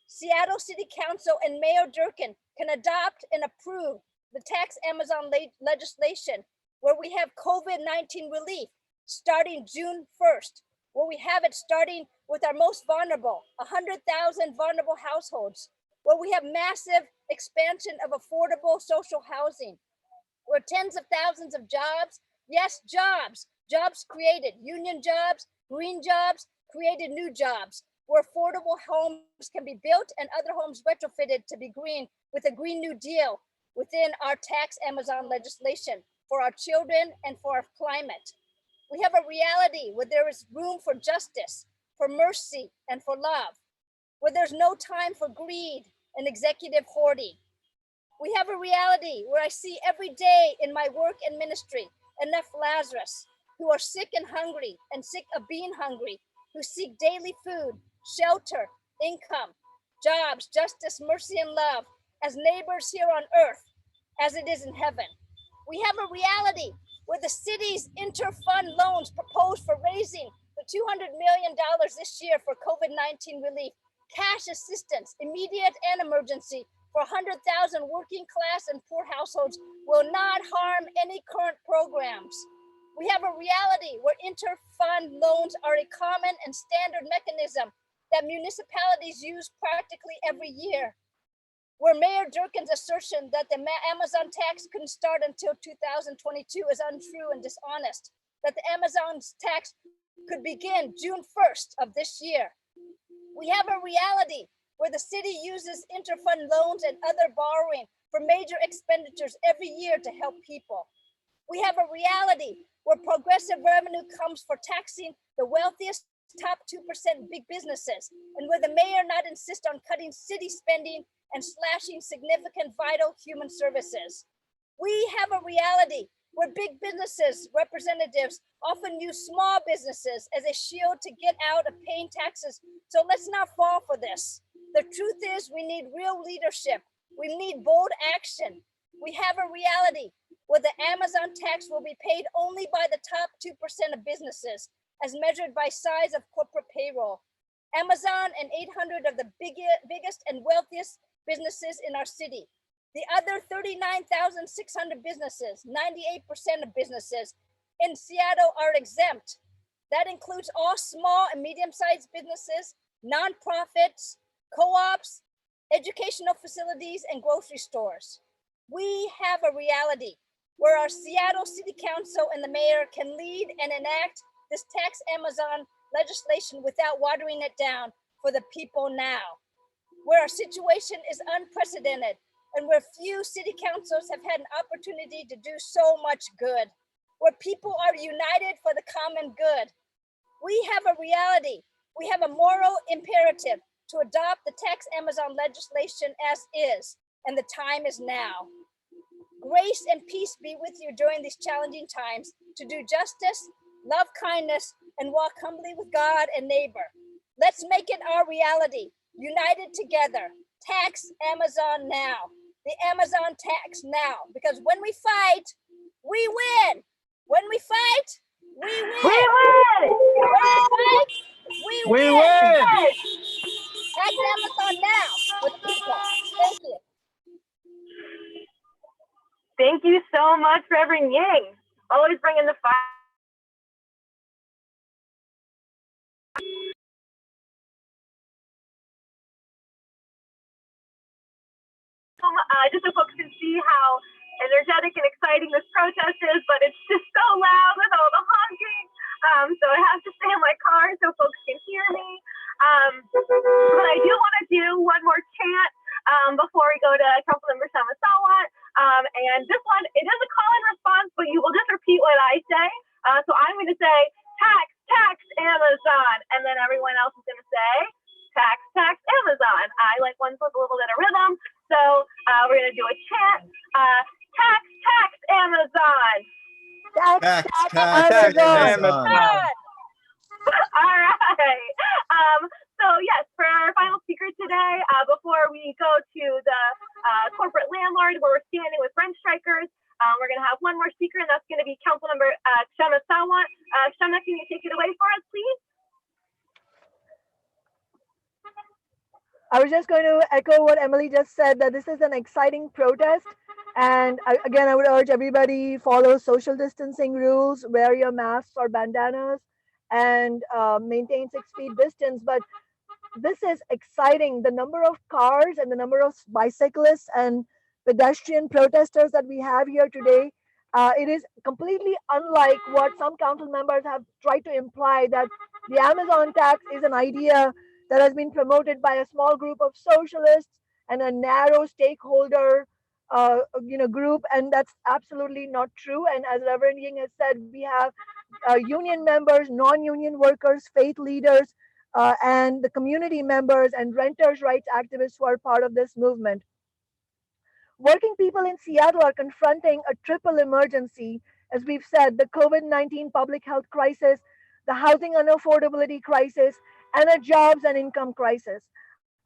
Seattle City Council and Mayor Durkin can adopt and approve the tax Amazon legislation, where we have COVID-19 relief starting June 1st, where we have it starting with our most vulnerable, 100,000 vulnerable households, where we have massive expansion of affordable social housing, where tens of thousands of jobs, yes, jobs created, union jobs, green jobs, created new jobs, where affordable homes can be built and other homes retrofitted to be green with a Green New Deal within our tax Amazon legislation for our children and for our climate. We have a reality where there is room for justice, for mercy, and for love, where there's no time for greed and executive hoarding. We have a reality where I see every day in my work and ministry enough Lazarus who are sick and hungry and sick of being hungry, who seek daily food, shelter, income, jobs, justice, mercy, and love as neighbors here on earth as it is in heaven. We have a reality where the city's interfund loans proposed for raising the $200 million this year for COVID-19 relief, cash assistance, immediate and emergency for 100,000 working class and poor households will not harm any current programs. We have a reality where interfund loans are a common and standard mechanism that municipalities use practically every year, where Mayor Durkin's assertion that the Amazon tax couldn't start until 2022 is untrue and dishonest, that the Amazon tax could begin June 1st of this year. We have a reality where the city uses interfund loans and other borrowing for major expenditures every year to help people. We have a reality where progressive revenue comes for taxing the wealthiest top 2% big businesses, and where the mayor not insist on cutting city spending and slashing significant vital human services. We have a reality where big businesses representatives often use small businesses as a shield to get out of paying taxes. So let's not fall for this. The truth is we need real leadership. We need bold action. We have a reality where the Amazon tax will be paid only by the top 2% of businesses, as measured by size of corporate payroll. Amazon and 800 of the biggest and wealthiest businesses in our city. The other 39,600 businesses, 98% of businesses in Seattle are exempt. That includes all small and medium-sized businesses, nonprofits, co-ops, educational facilities, and grocery stores. We have a reality where our Seattle City Council and the mayor can lead and enact this tax Amazon legislation without watering it down for the people now, where our situation is unprecedented and where few city councils have had an opportunity to do so much good, where people are united for the common good. We have a reality. We have a moral imperative to adopt the tax Amazon legislation as is, and the time is now. Grace and peace be with you during these challenging times to do justice, love kindness, and walk humbly with God and neighbor. Let's make it our reality, united together. Tax Amazon now. The Amazon tax now, because when we fight, we win. When we fight, we win. We win! When we fight, we win. Tax Amazon now for the people. Thank you. Thank you so much, Reverend Ying. Always bringing the fire. Just so folks can see how energetic and exciting this protest is, but it's just so loud with all the honking. So I have to stay in my car so folks can hear me. But I do want to do one more chant before we go to Councilmember Samasawat. And this one, it is a call and response, but you will just repeat what I say. So I'm going to say, tax, tax, Amazon. And then everyone else is going to say, tax, tax, Amazon. I like ones with a little bit of rhythm. So we're going to do a chant. Tax, tax, Amazon. Tax, Tax, Amazon. All right. So yes, for our final speaker today, before we go to the corporate landlord where we're standing with rent strikers, we're going to have one more speaker, and that's going to be Councilmember Shema Sawant. Shema, can you take it away for us, please? I was just going to echo what Emily just said, that this is an exciting protest. And again, I would urge everybody follow social distancing rules, wear your masks or bandanas, and maintain 6 feet distance. But this is exciting. The number of cars and the number of bicyclists and pedestrian protesters that we have here today, it is completely unlike what some council members have tried to imply, that the Amazon tax is an idea that has been promoted by a small group of socialists and a narrow stakeholder group, and that's absolutely not true. And as Reverend Ying has said, we have union members, non-union workers, faith leaders, and the community members and renters' rights activists who are part of this movement. Working people in Seattle are confronting a triple emergency. As we've said, the COVID-19 public health crisis, the housing unaffordability crisis, and a jobs and income crisis.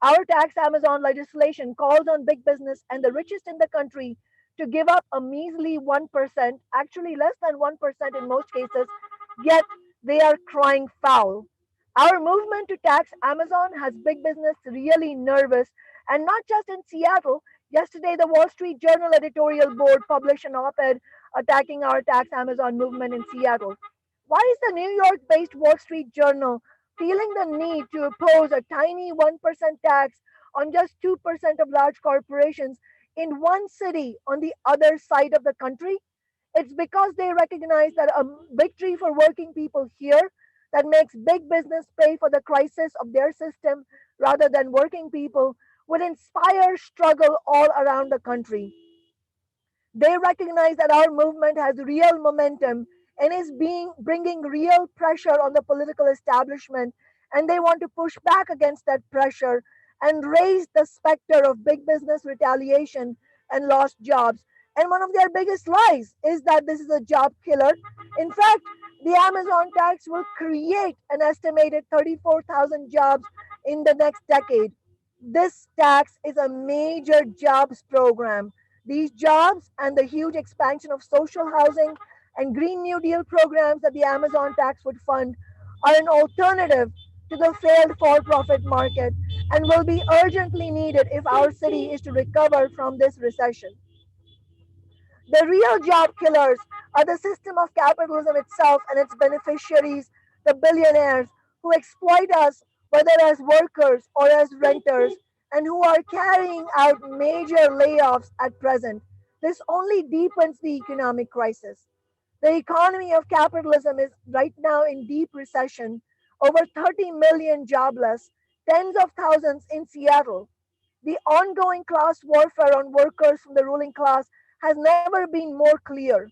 Our tax Amazon legislation calls on big business and the richest in the country to give up a measly 1%, actually less than 1% in most cases, yet they are crying foul. Our movement to tax Amazon has big business really nervous, and not just in Seattle. Yesterday, the Wall Street Journal editorial board published an op-ed attacking our tax Amazon movement in Seattle. Why is the New York-based Wall Street Journal feeling the need to oppose a tiny 1% tax on just 2% of large corporations in one city on the other side of the country? It's because they recognize that a victory for working people here that makes big business pay for the crisis of their system rather than working people would inspire struggle all around the country. They recognize that our movement has real momentum and is bringing real pressure on the political establishment, and they want to push back against that pressure and raise the specter of big business retaliation and lost jobs. And one of their biggest lies is that this is a job killer. In fact, the Amazon tax will create an estimated 34,000 jobs in the next decade. This tax is a major jobs program. These jobs and the huge expansion of social housing and Green New Deal programs that the Amazon tax would fund are an alternative to the failed for profit market and will be urgently needed if our city is to recover from this recession. The real job killers are the system of capitalism itself and its beneficiaries, the billionaires, who exploit us, whether as workers or as renters, and who are carrying out major layoffs at present. This only deepens the economic crisis. The economy of capitalism is right now in deep recession, over 30 million jobless, tens of thousands in Seattle. The ongoing class warfare on workers from the ruling class has never been more clear.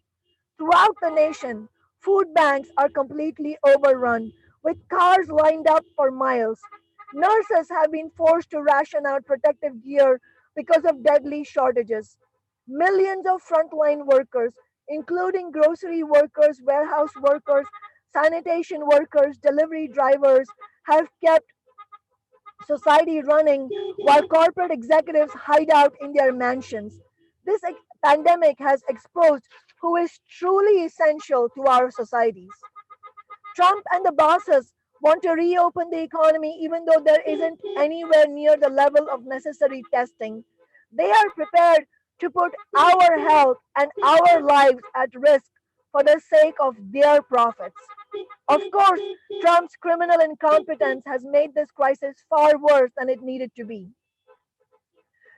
Throughout the nation, food banks are completely overrun, with cars lined up for miles. Nurses have been forced to ration out protective gear because of deadly shortages. Millions of frontline workers, including grocery workers, warehouse workers, sanitation workers, delivery drivers, have kept society running while corporate executives hide out in their mansions. This pandemic has exposed who is truly essential to our societies. Trump and the bosses want to reopen the economy even though there isn't anywhere near the level of necessary testing. They are prepared to put our health and our lives at risk for the sake of their profits. Of course, Trump's criminal incompetence has made this crisis far worse than it needed to be.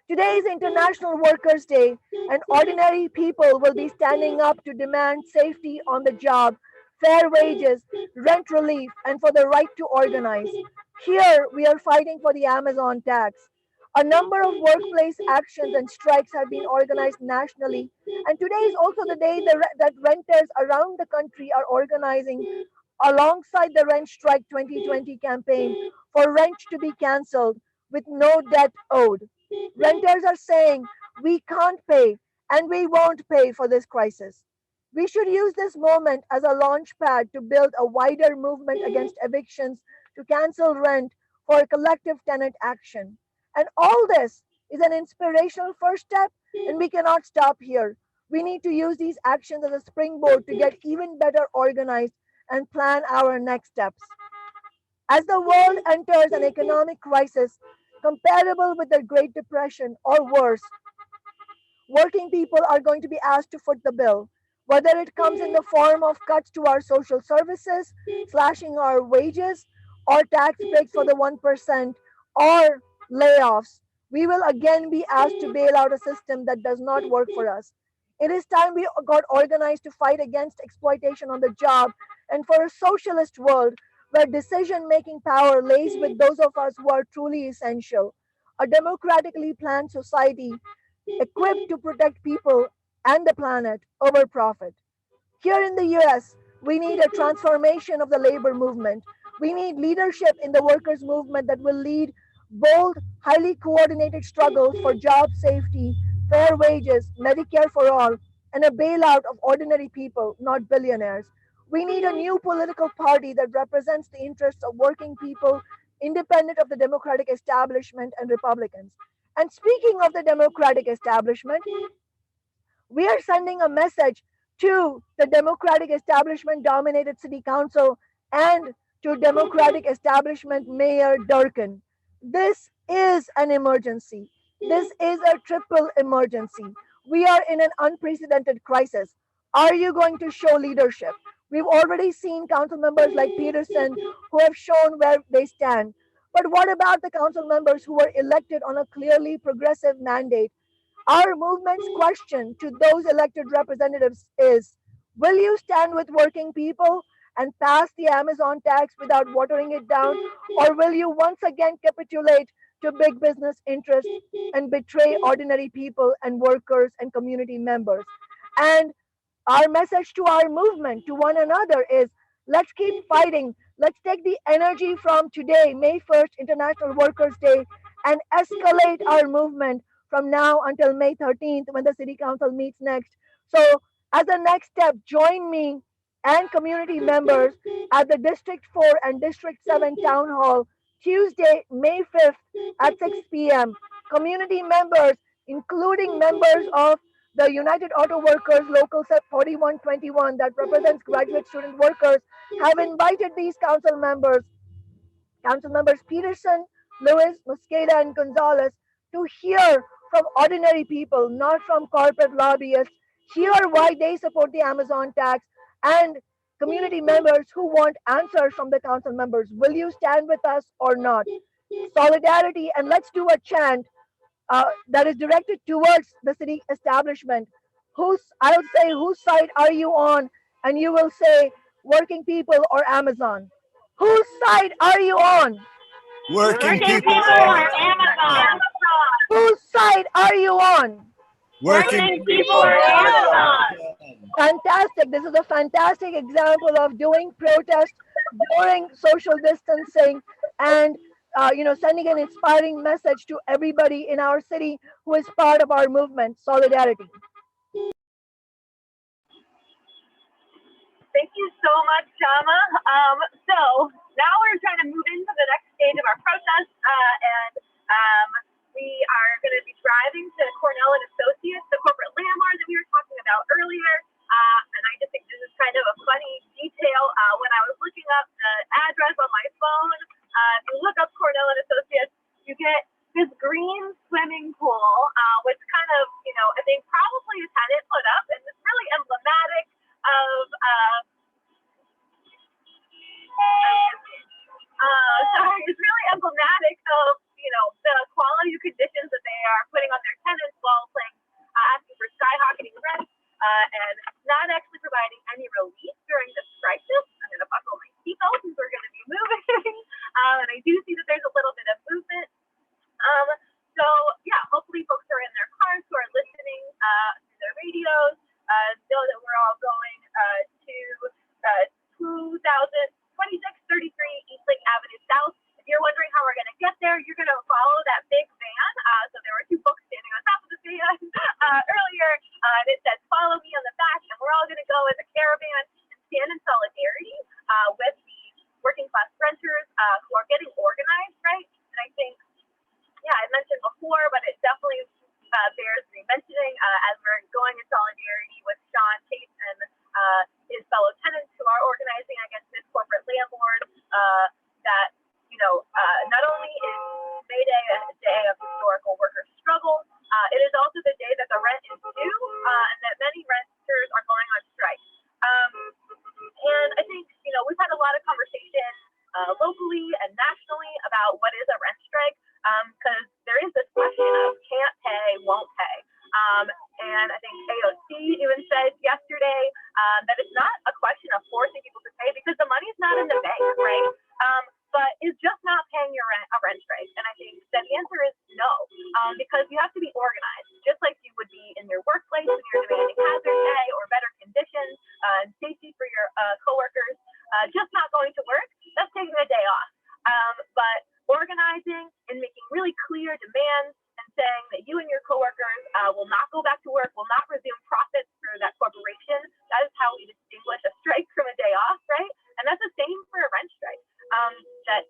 Today is International Workers' Day, and ordinary people will be standing up to demand safety on the job, fair wages, rent relief, and for the right to organize. Here, we are fighting for the Amazon tax. A number of workplace actions and strikes have been organized nationally, and today is also the day that renters around the country are organizing alongside the Rent Strike 2020 campaign for rent to be cancelled with no debt owed. Renters are saying we can't pay and we won't pay for this crisis. We should use this moment as a launch pad to build a wider movement against evictions, to cancel rent, for collective tenant action. And all this is an inspirational first step, and we cannot stop here. We need to use these actions as a springboard to get even better organized and plan our next steps. As the world enters an economic crisis comparable with the Great Depression or worse, working people are going to be asked to foot the bill, whether it comes in the form of cuts to our social services, slashing our wages, or tax breaks for the 1%, or layoffs. We will again be asked to bail out a system that does not work for us. It is time we got organized to fight against exploitation on the job and for a socialist world where decision making power lays with those of us who are truly essential. A democratically planned society equipped to protect people and the planet over profit. Here in the US, we need a transformation of the labor movement. We need leadership in the workers' movement that will lead bold, highly coordinated struggles for job safety, fair wages, Medicare for all, and a bailout of ordinary people, not billionaires. We need a new political party that represents the interests of working people, independent of the Democratic establishment and Republicans. And speaking of the Democratic establishment, we are sending a message to the Democratic establishment dominated city council and to Democratic establishment Mayor Durkin. This is an emergency. This is a triple emergency. We are in an unprecedented crisis. Are you going to show leadership? We've already seen council members like Peterson who have shown where they stand. But what about the council members who were elected on a clearly progressive mandate? Our movement's question to those elected representatives is, will you stand with working people and pass the Amazon tax without watering it down? Or will you once again capitulate to big business interests and betray ordinary people and workers and community members? And our message to our movement, to one another, is let's keep fighting. Let's take the energy from today, May 1st, International Workers' Day, and escalate our movement from now until May 13th when the City Council meets next. So, as a next step, join me and community members at the District 4 and District 7 Town Hall Tuesday, May 5th at 6 p.m. Community members, including members of the United Auto Workers Local 4121 that represents graduate student workers, have invited these council members Peterson, Lewis, Mosqueda, and Gonzalez, to hear from ordinary people, not from corporate lobbyists, hear why they support the Amazon tax, and community members who want answers from the council members. Will you stand with us or not? Solidarity, and let's do a chant that is directed towards the city establishment. I'll say, whose side are you on? And you will say, working people or Amazon. Whose side are you on? Working people or or Amazon. Whose side are you on? working people or Amazon. Fantastic. This is a fantastic example of doing protest during social distancing and sending an inspiring message to everybody in our city who is part of our movement, solidarity. Thank you so much, Shama. So now we're trying to move into the next stage of our protest, and we are going to be driving to Cornell and Associates, the corporate landlord that we were talking about earlier. And I just think this is kind of a funny detail. When I was looking up the address on my phone, if you look up Cornell and Associates, you get this green swimming pool, which kind of, I think probably a tenant put up, and it's really emblematic of it's really emblematic of the quality of conditions that they are putting on their tenants while asking for skyrocketing rents and not actually providing any relief during this crisis. I'm going to buckle my seatbelt since we're going to be moving, and I do see that there's a little bit of movement. So yeah, hopefully folks are in their cars who are listening through their radios. Know that we're all going to 2633 East Lake Avenue South. If you're wondering how we're going to get there, you're going to follow that big van. So there were two folks standing on top of the van earlier, and it says "Follow me" on the back, and we're all going to go as a caravan and stand in solidarity with the working class renters who are getting organized, right? And I think, yeah, I mentioned before, but it definitely bears re-mentioning as we're going in solidarity with Sean Tate and his fellow tenants who are organizing against this corporate landlord. That not only is May Day a day of historical worker struggle, it is also the day that the rent is due, and that many renters are going on strike. And I think we've had a lot of conversation locally and nationally about what is a rent strike, because there is this question of can't pay, won't pay. And I think AOC even said yesterday that it's not a question of forcing people to pay because the money's not in the bank, right? But is just not paying your rent a rent strike? And I think that the answer is no, because you have to be organized, just like you would be in your workplace when you're demanding hazard pay or better conditions and safety for your coworkers. Just not going to work, that's taking a day off. But organizing and making really clear demands and saying that you and your coworkers will not go back to work, will not resume profits through that corporation. That is how we distinguish a strike from a day off, right? And that's the same for a rent strike. That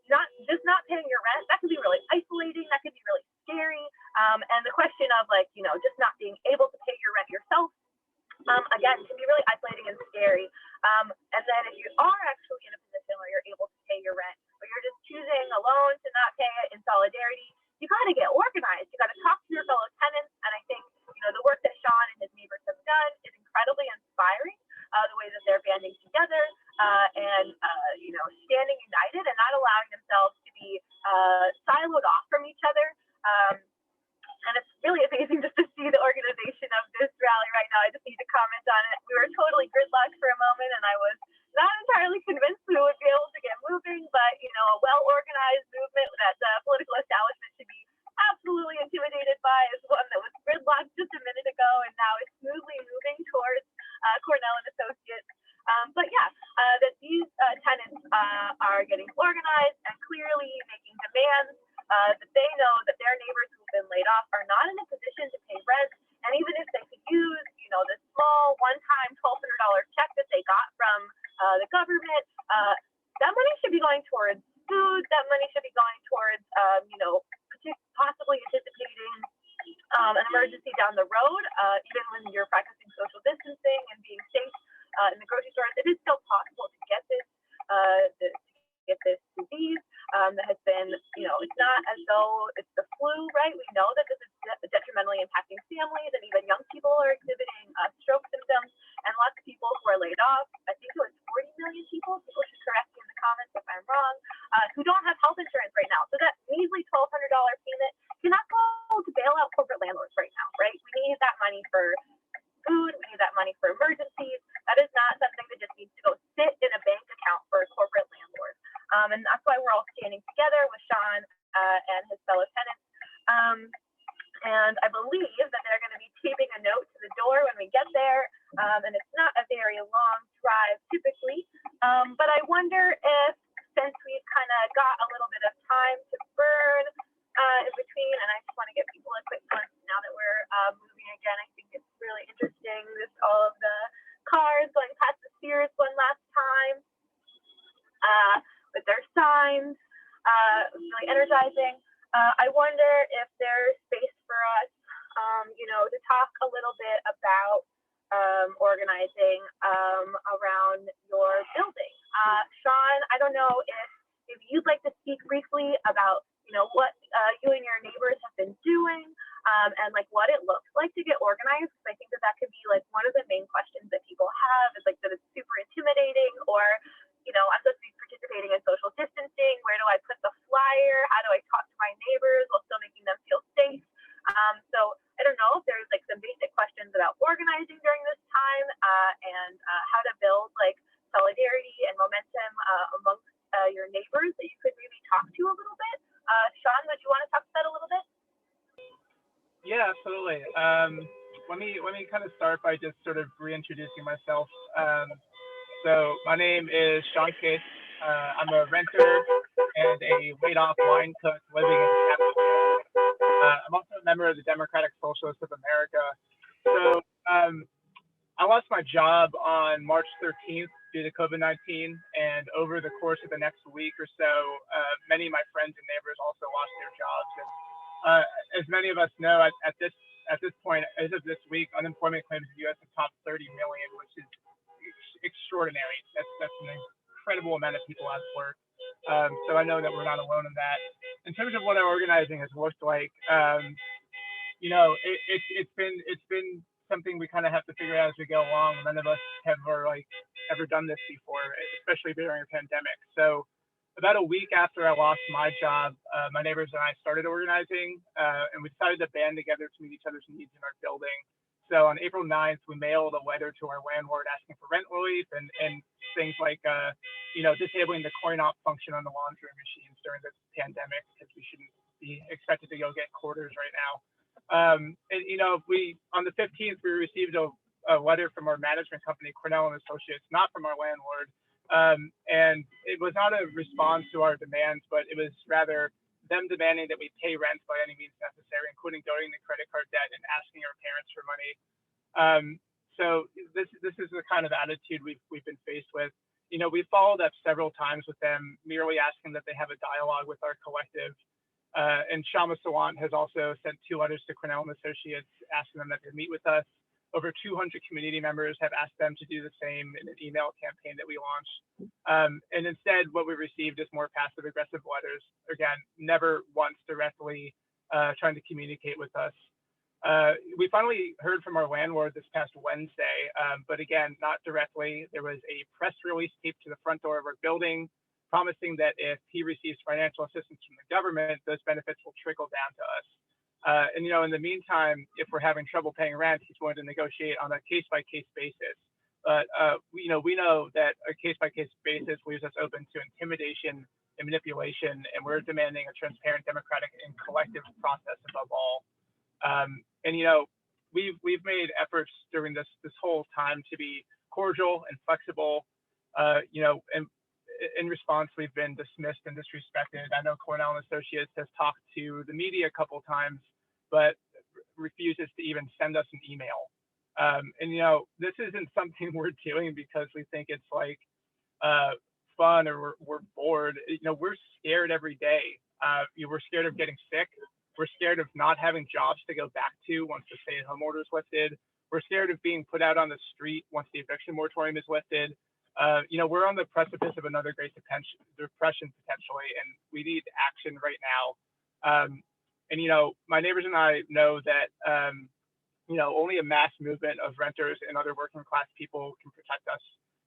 not paying your rent, that can be really isolating, that can be really scary. And the question of just not being able to pay your rent yourself, again, can be really isolating and scary. And then if you are actually in a position where you're able to pay your rent, or you're just choosing alone to not pay it in solidarity, you got to get organized. You got to talk to your fellow tenants. And I think, the work that Sean and his neighbors have done is incredibly inspiring, the way that they're banding together and, standing united and not allowing themselves to be siloed off from each other. And it's really amazing just to see the organization of this rally right now. I just need to comment on it. We were totally gridlocked for a moment, and I was not entirely convinced we would be able to get moving, but, a well-organized movement that the political establishment should be absolutely intimidated by is one that was gridlocked just a minute ago and now is smoothly moving towards Cornell are getting organized and clearly making demands that they know that their neighbors who've been laid off are not in a position to pay rent. And even if they could use, this small one-time $1,200 check that they got from the government, that money should be going towards food. That money should be going towards, possibly anticipating an emergency down the road. Even when you're practicing social distancing and being safe in the grocery stores, it is still possible to get this disease that has been, it's not as though it's the flu, right? We know that this is detrimentally impacting families, and even young people are exhibiting stroke symptoms, and lots of people who are laid off. I think it was 40 million people should correct me in the comments if I'm wrong, who don't have health insurance right now. So that measly $1,200 payment cannot go to bail out corporate landlords right now, right? We need that money for food, we need that money for emergencies. That is not something that just needs to go sit in a bank account for a corporate landlord. And that's why we're all standing together with Sean and his fellow tenants. And I believe that they're going to be taping a note to the door when we get there. And it's not a very long drive typically. But I wonder if, since we've kind of got a little bit of time to burn in between, and I just want to give people a quick glimpse now that we're moving again. I think it's really interesting, all of the cars going past the Sears one last time with their signs. It was really energizing. I wonder if there's space for us, to talk a little bit about organizing around your building. Sean, I don't know if you'd like to speak briefly about, what you and your neighbors have been doing, and like what it looks like to get organized. I think that could be like one of the main questions that people have, is like that it's super intimidating, or I'm supposed to be participating in social distancing. Where do I put the flyer? How do I talk to my neighbors while still making them feel safe? So I don't know if there's like some basic questions about organizing during this time, and how to build like solidarity and momentum amongst your neighbors that you could maybe talk to a little bit. Sean, would you want to talk to that a little bit? Yeah, absolutely. Let me kind of start by just sort of reintroducing myself. So my name is Sean Case. I'm a renter and a laid-off wine cook living in Caravan. I'm also a member of the Democratic Socialists of America. So I lost my job on March 13th due to COVID-19, and over the course of the next week or so, many of my friends and neighbors also lost their jobs. And as many of us know, at this point, as of this week, unemployment claims in the U.S. have topped 30 million, which is extraordinary. That's an incredible amount of people out of work. So I know that we're not alone in that. In terms of what our organizing has looked like, it's been something we kind of have to figure out as we go along. None of us have ever done this before, especially during a pandemic. So about a week after I lost my job, my neighbors and I started organizing, and we decided to band together to meet each other's needs in our building. So on April 9th, we mailed a letter to our landlord asking for rent relief and things like, disabling the coin-op function on the laundry machines during this pandemic, because we shouldn't be expected to go get quarters right now. On the 15th, we received a letter from our management company, Cornell and Associates, not from our landlord. And it was not a response to our demands, but it was rather them demanding that we pay rent by any means necessary, including going to credit card debt and asking our parents for money. So this is the kind of attitude we've been faced with. We followed up several times with them, merely asking that they have a dialogue with our collective. And Shama Sawant has also sent 2 letters to Cornell and Associates asking them that they meet with us. Over 200 community members have asked them to do the same in an email campaign that we launched. And instead, what we received is more passive aggressive letters. Again, never once directly trying to communicate with us. We finally heard from our landlord this past Wednesday, but again, not directly. There was a press release taped to the front door of our building, promising that if he receives financial assistance from the government, those benefits will trickle down to us. And in the meantime, if we're having trouble paying rent, he's going to negotiate on a case-by-case basis. But we know that a case-by-case basis leaves us open to intimidation and manipulation, and we're demanding a transparent, democratic, and collective process above all. We've made efforts during this whole time to be cordial and flexible, and in response, we've been dismissed and disrespected. I know Cornell and Associates has talked to the media a couple times, but refuses to even send us an email. And this isn't something we're doing because we think it's like fun or we're bored. We're scared every day. We're scared of getting sick. We're scared of not having jobs to go back to once the stay-at-home order is lifted. We're scared of being put out on the street once the eviction moratorium is lifted. We're on the precipice of another great depression potentially, and we need action right now. And my neighbors and I know that only a mass movement of renters and other working class people can protect us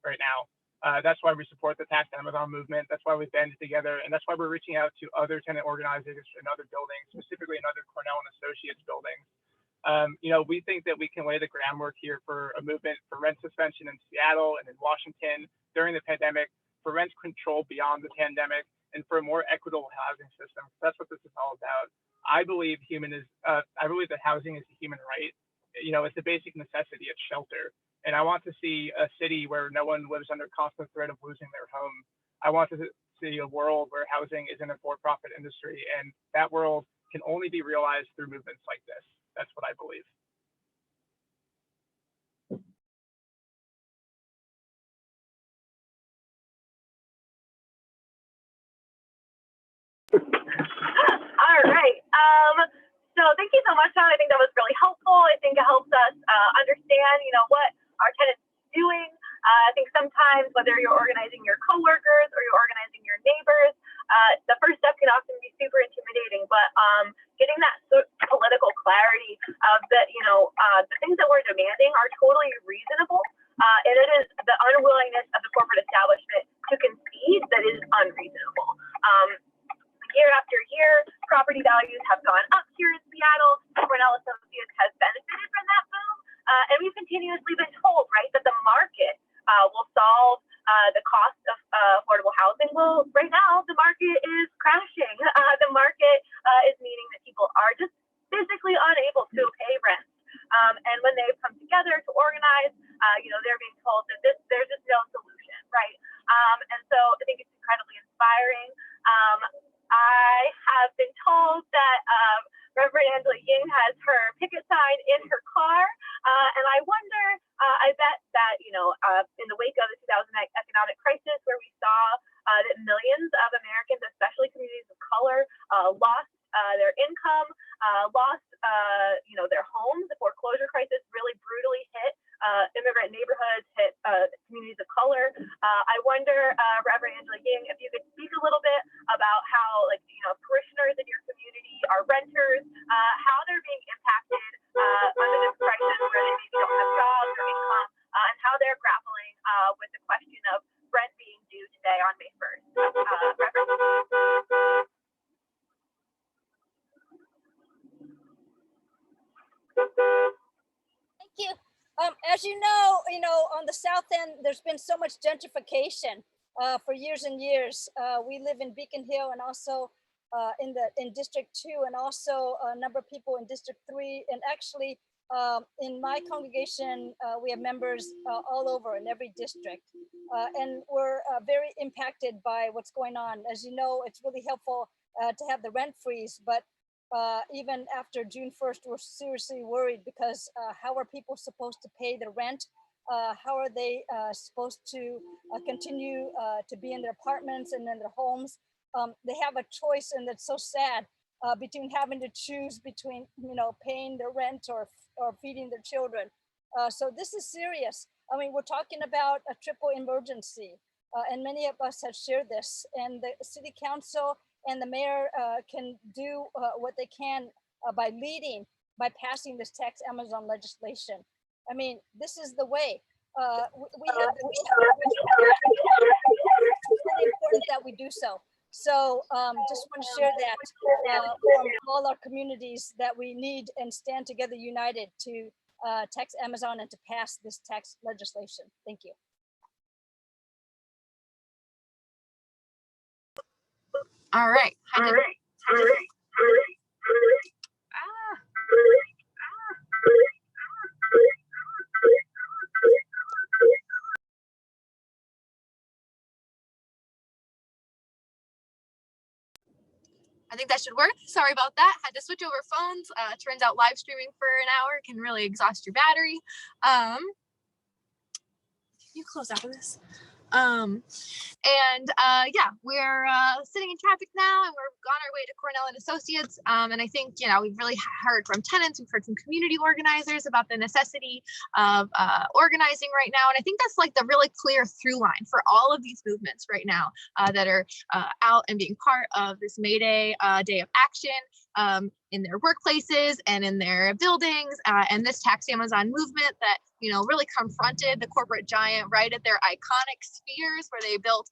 right now. That's why we support the Tax Amazon movement. That's why we've banded together, and that's why we're reaching out to other tenant organizers in other buildings, specifically in other Cornell and Associates buildings. We think that we can lay the groundwork here for a movement for rent suspension in Seattle and in Washington during the pandemic, for rent control beyond the pandemic, and for a more equitable housing system. That's what this is all about. I believe that housing is a human right. It's a basic necessity. It's shelter. And I want to see a city where no one lives under constant threat of losing their home. I want to see a world where housing isn't a for-profit industry, and that world can only be realized through movements like this. That's what I believe. All right. So thank you so much, John. I think that was really helpful. I think it helps us understand, what our tenants are doing. I think sometimes whether you're organizing your coworkers or you're organizing your neighbors, the first step can often be super intimidating. But getting that political clarity of that, the things that we're demanding are totally reasonable. And it is the unwillingness of the corporate establishment to concede that is unreasonable. Year after year, property values have gone up here in Seattle. Cornell Associates has benefited from that boom. And we've continuously been told, right, that the market will solve the cost of affordable housing. Well, right now, the market is crashing. The market is meaning that people are just physically unable to pay rent. And when they've come together to organize, they're being told that there's just no solution, right? And so I think it's incredibly inspiring. I have been told that Reverend Angela Ying has her picket sign in her car, and I wonder, I bet that, in the wake of the 2008 economic crisis, where we saw that millions of Americans, especially communities of color, lost their income, lost, their homes. The foreclosure crisis really brutally hit immigrant neighborhoods, hit communities of color. I wonder, Reverend Angela Ying, if you could speak a little bit about how, parishioners in your community are renters, how they're being impacted under this crisis, where they maybe don't have jobs or income, and how they're grappling with the question of rent being due today on May 1st. Reverend? Thank you. As you know, on the South End, there's been so much gentrification for years and years. We live in Beacon Hill and also in District 2, and also a number of people in District 3. And actually, in my congregation, we have members all over in every district. And we're very impacted by what's going on. As you know, it's really helpful to have the rent freeze, but even after June 1st, we're seriously worried because how are people supposed to pay their rent? How are they supposed to continue to be in their apartments and in their homes? They have a choice, and it's so sad, between having to choose between, paying their rent or feeding their children. So this is serious. I mean, we're talking about a triple emergency, and many of us have shared this, and the city council and the mayor can do what they can by leading, by passing this tax Amazon legislation. I mean, this is the way. We have it's really important that we do so. So just want to share that from all our communities, that we need and stand together united to tax Amazon and to pass this tax legislation. Thank you. All right. I think that should work. Sorry about that. Had to switch over phones. Turns out live streaming for an hour can really exhaust your battery. You close out of this. Yeah, we're sitting in traffic now, and we're on our way to Cornell and Associates. And I think, we've really heard from tenants, we've heard from community organizers about the necessity of organizing right now. And I think that's like the really clear through line for all of these movements right now that are out and being part of this May Day day of action in their workplaces and in their buildings, and this Tax Amazon movement that really confronted the corporate giant right at their iconic spheres, where they built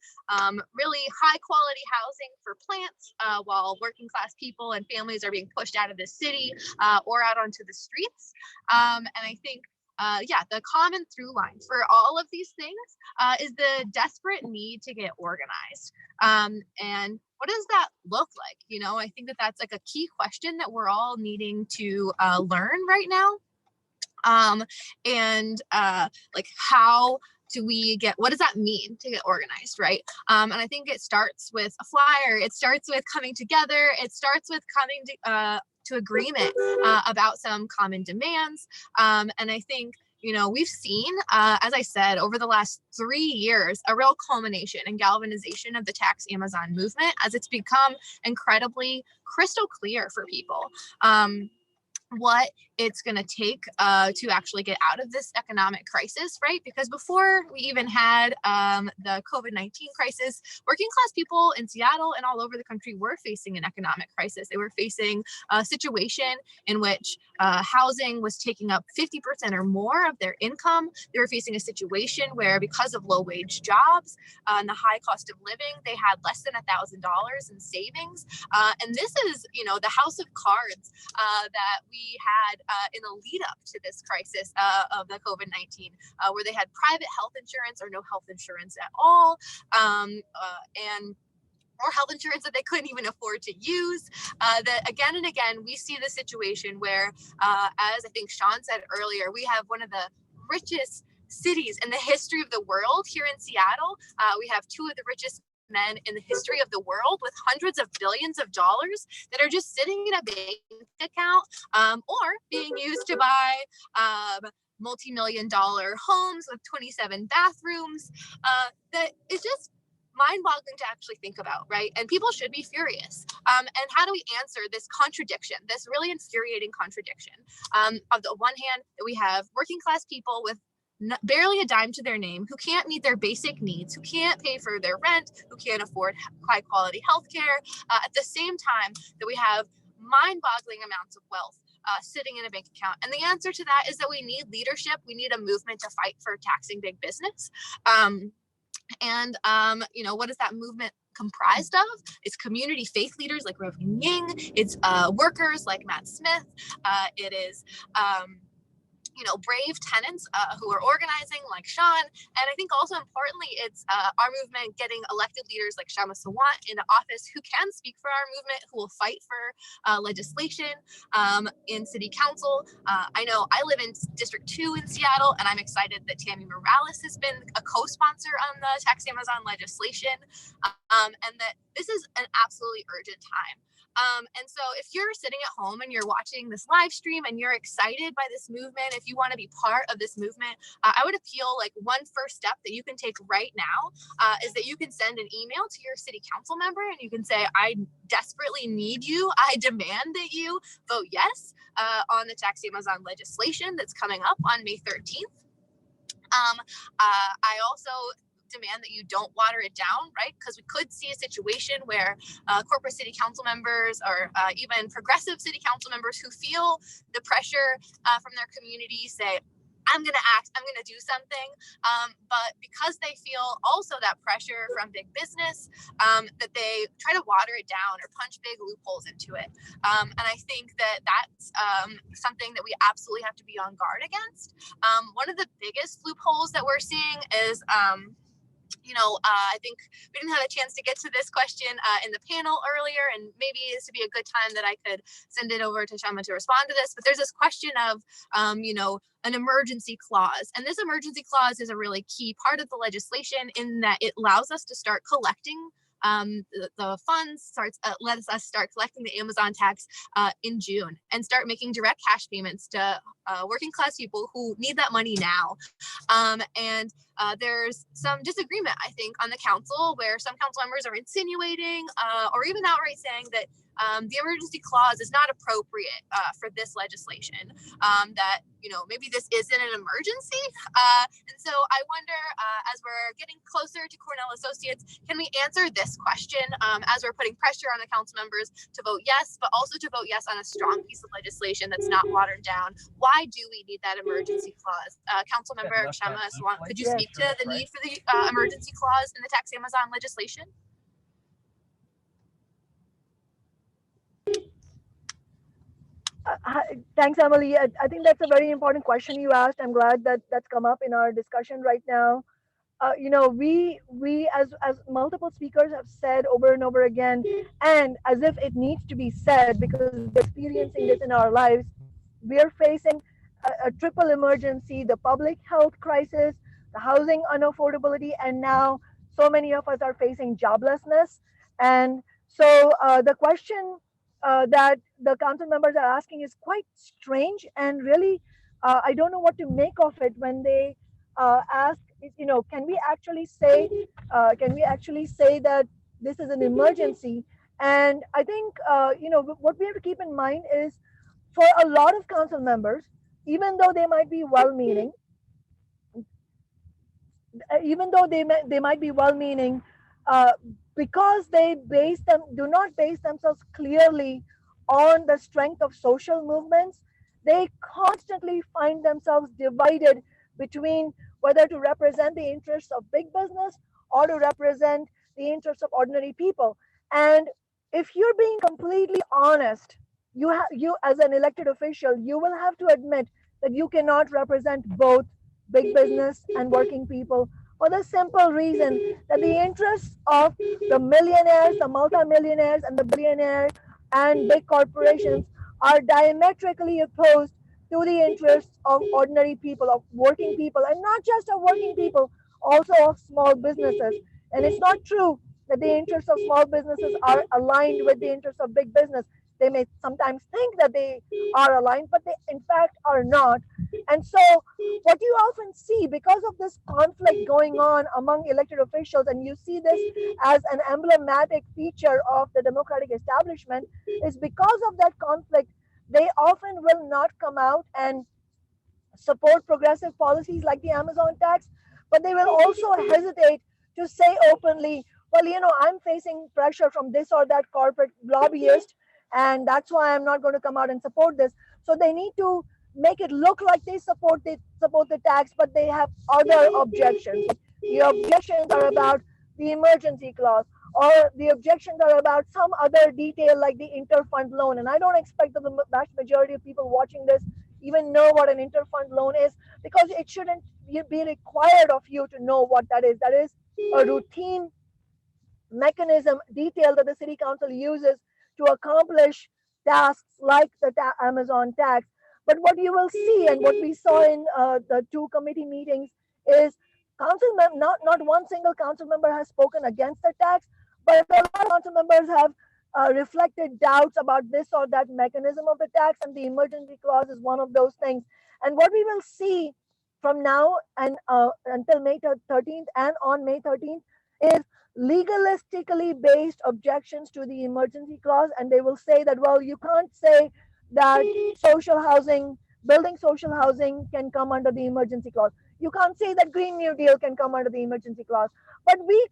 really high quality housing for plants while working class people and families are being pushed out of the city or out onto the streets. And I think the common through line for all of these things is the desperate need to get organized. And what does that look like? I think that that's like a key question that we're all needing to learn right now. Like, how do we what does that mean to get organized, right? And I think it starts with a flyer. It starts with coming together. It starts with coming to agreement about some common demands. And I think, we've seen, as I said, over the last 3 years, a real culmination and galvanization of the Tax Amazon movement as it's become incredibly crystal clear for people what it's going to take to actually get out of this economic crisis, right? Because before we even had the COVID-19 crisis, working class people in Seattle and all over the country were facing an economic crisis. They were facing a situation in which housing was taking up 50% or more of their income. They were facing a situation where, because of low wage jobs and the high cost of living, they had less than $1,000 in savings. And this is, the house of cards that we had in the lead up to this crisis of the COVID-19, where they had private health insurance or no health insurance at all, or health insurance that they couldn't even afford to use. That again and again, we see the situation where, as I think Sean said earlier, we have one of the richest cities in the history of the world here in Seattle. We have two of the richest men in the history of the world with hundreds of billions of dollars that are just sitting in a bank account or being used to buy multi-million-dollar homes with 27 bathrooms. That is just mind-boggling to actually think about, right? And people should be furious. And how do we answer this contradiction, this really infuriating contradiction? On the one hand, we have working class people with barely a dime to their name, who can't meet their basic needs, who can't pay for their rent, who can't afford high quality healthcare, at the same time that we have mind-boggling amounts of wealth sitting in a bank account. And the answer to that is that we need leadership. We need a movement to fight for taxing big business. What is that movement comprised of? It's community faith leaders like Reverend Ying. It's workers like Matt Smith. It is brave tenants who are organizing like Sean. And I think also importantly, it's our movement getting elected leaders like Shama Sawant into office who can speak for our movement, who will fight for legislation in city council. I know I live in District 2 in Seattle, and I'm excited that Tammy Morales has been a co-sponsor on the Tax Amazon legislation, and that this is an absolutely urgent time. And so if you're sitting at home and you're watching this live stream and you're excited by this movement, if you want to be part of this movement, I would appeal, like, one first step that you can take right now is that you can send an email to your city council member and you can say, I desperately need you. I demand that you vote yes on the Tax Amazon legislation that's coming up on May 13th. I also demand that you don't water it down, right? Because we could see a situation where corporate city council members or even progressive city council members who feel the pressure from their community say, I'm going to act, I'm going to do something. But because they feel also that pressure from big business, that they try to water it down or punch big loopholes into it. And I think that that's something that we absolutely have to be on guard against. One of the biggest loopholes that we're seeing is I think we didn't have a chance to get to this question in the panel earlier, and maybe this would be a good time that I could send it over to Shama to respond to this. But there's this question of, an emergency clause. And this emergency clause is a really key part of the legislation in that it allows us to start collecting the funds lets us start collecting the Amazon tax in June and start making direct cash payments to working class people who need that money now. And there's some disagreement, I think, on the council where some council members are insinuating or even outright saying that the emergency clause is not appropriate for this legislation, that, maybe this isn't an emergency. And so I wonder, as we're getting closer to Cornell Associates, can we answer this question as we're putting pressure on the council members to vote yes, but also to vote yes on a strong piece of legislation that's not watered down? Why do we need that emergency clause? Council member Shema, could you speak to the need for the emergency clause in the tax Amazon legislation? Thanks, Emily. I think that's a very important question you asked. I'm glad that that's come up in our discussion right now. We as multiple speakers have said over and over again, and as if it needs to be said because we're experiencing this in our lives, we are facing a triple emergency: the public health crisis, the housing unaffordability, and now so many of us are facing joblessness. And so the question that the council members are asking is quite strange, and really, I don't know what to make of it when they ask, can we actually say that this is an emergency? And I think, what we have to keep in mind is, for a lot of council members, even though they might be well-meaning, uh, because they do not base themselves clearly on the strength of social movements, they constantly find themselves divided between whether to represent the interests of big business or to represent the interests of ordinary people. And if you're being completely honest, you as an elected official, you will have to admit that you cannot represent both big business and working people, for the simple reason that the interests of the millionaires, the multimillionaires, and the billionaires and big corporations are diametrically opposed to the interests of ordinary people, of working people, and not just of working people, also of small businesses. And it's not true that the interests of small businesses are aligned with the interests of big business. They may sometimes think that they are aligned, but they in fact are not. And so what you often see, because of this conflict going on among elected officials, and you see this as an emblematic feature of the democratic establishment, is because of that conflict, they often will not come out and support progressive policies like the Amazon tax, but they will also hesitate to say openly, well, I'm facing pressure from this or that corporate lobbyist, and that's why I'm not going to come out and support this. So they need to make it look like they support the tax, but they have other objections. The objections are about the emergency clause, or the objections are about some other detail like the interfund loan. And I don't expect that the vast majority of people watching this even know what an interfund loan is, because it shouldn't be required of you to know what that is. That is a routine mechanism detail that the city council uses to accomplish tasks like the Amazon tax. But what you will see, and what we saw in the two committee meetings, is not one single council member has spoken against the tax, but a lot of council members have reflected doubts about this or that mechanism of the tax, and the emergency clause is one of those things. And what we will see from now and until May 13th and on May 13th is legalistically based objections to the emergency clause. And they will say that, well, you can't say that building social housing can come under the emergency clause. You can't say that Green New Deal can come under the emergency clause. But we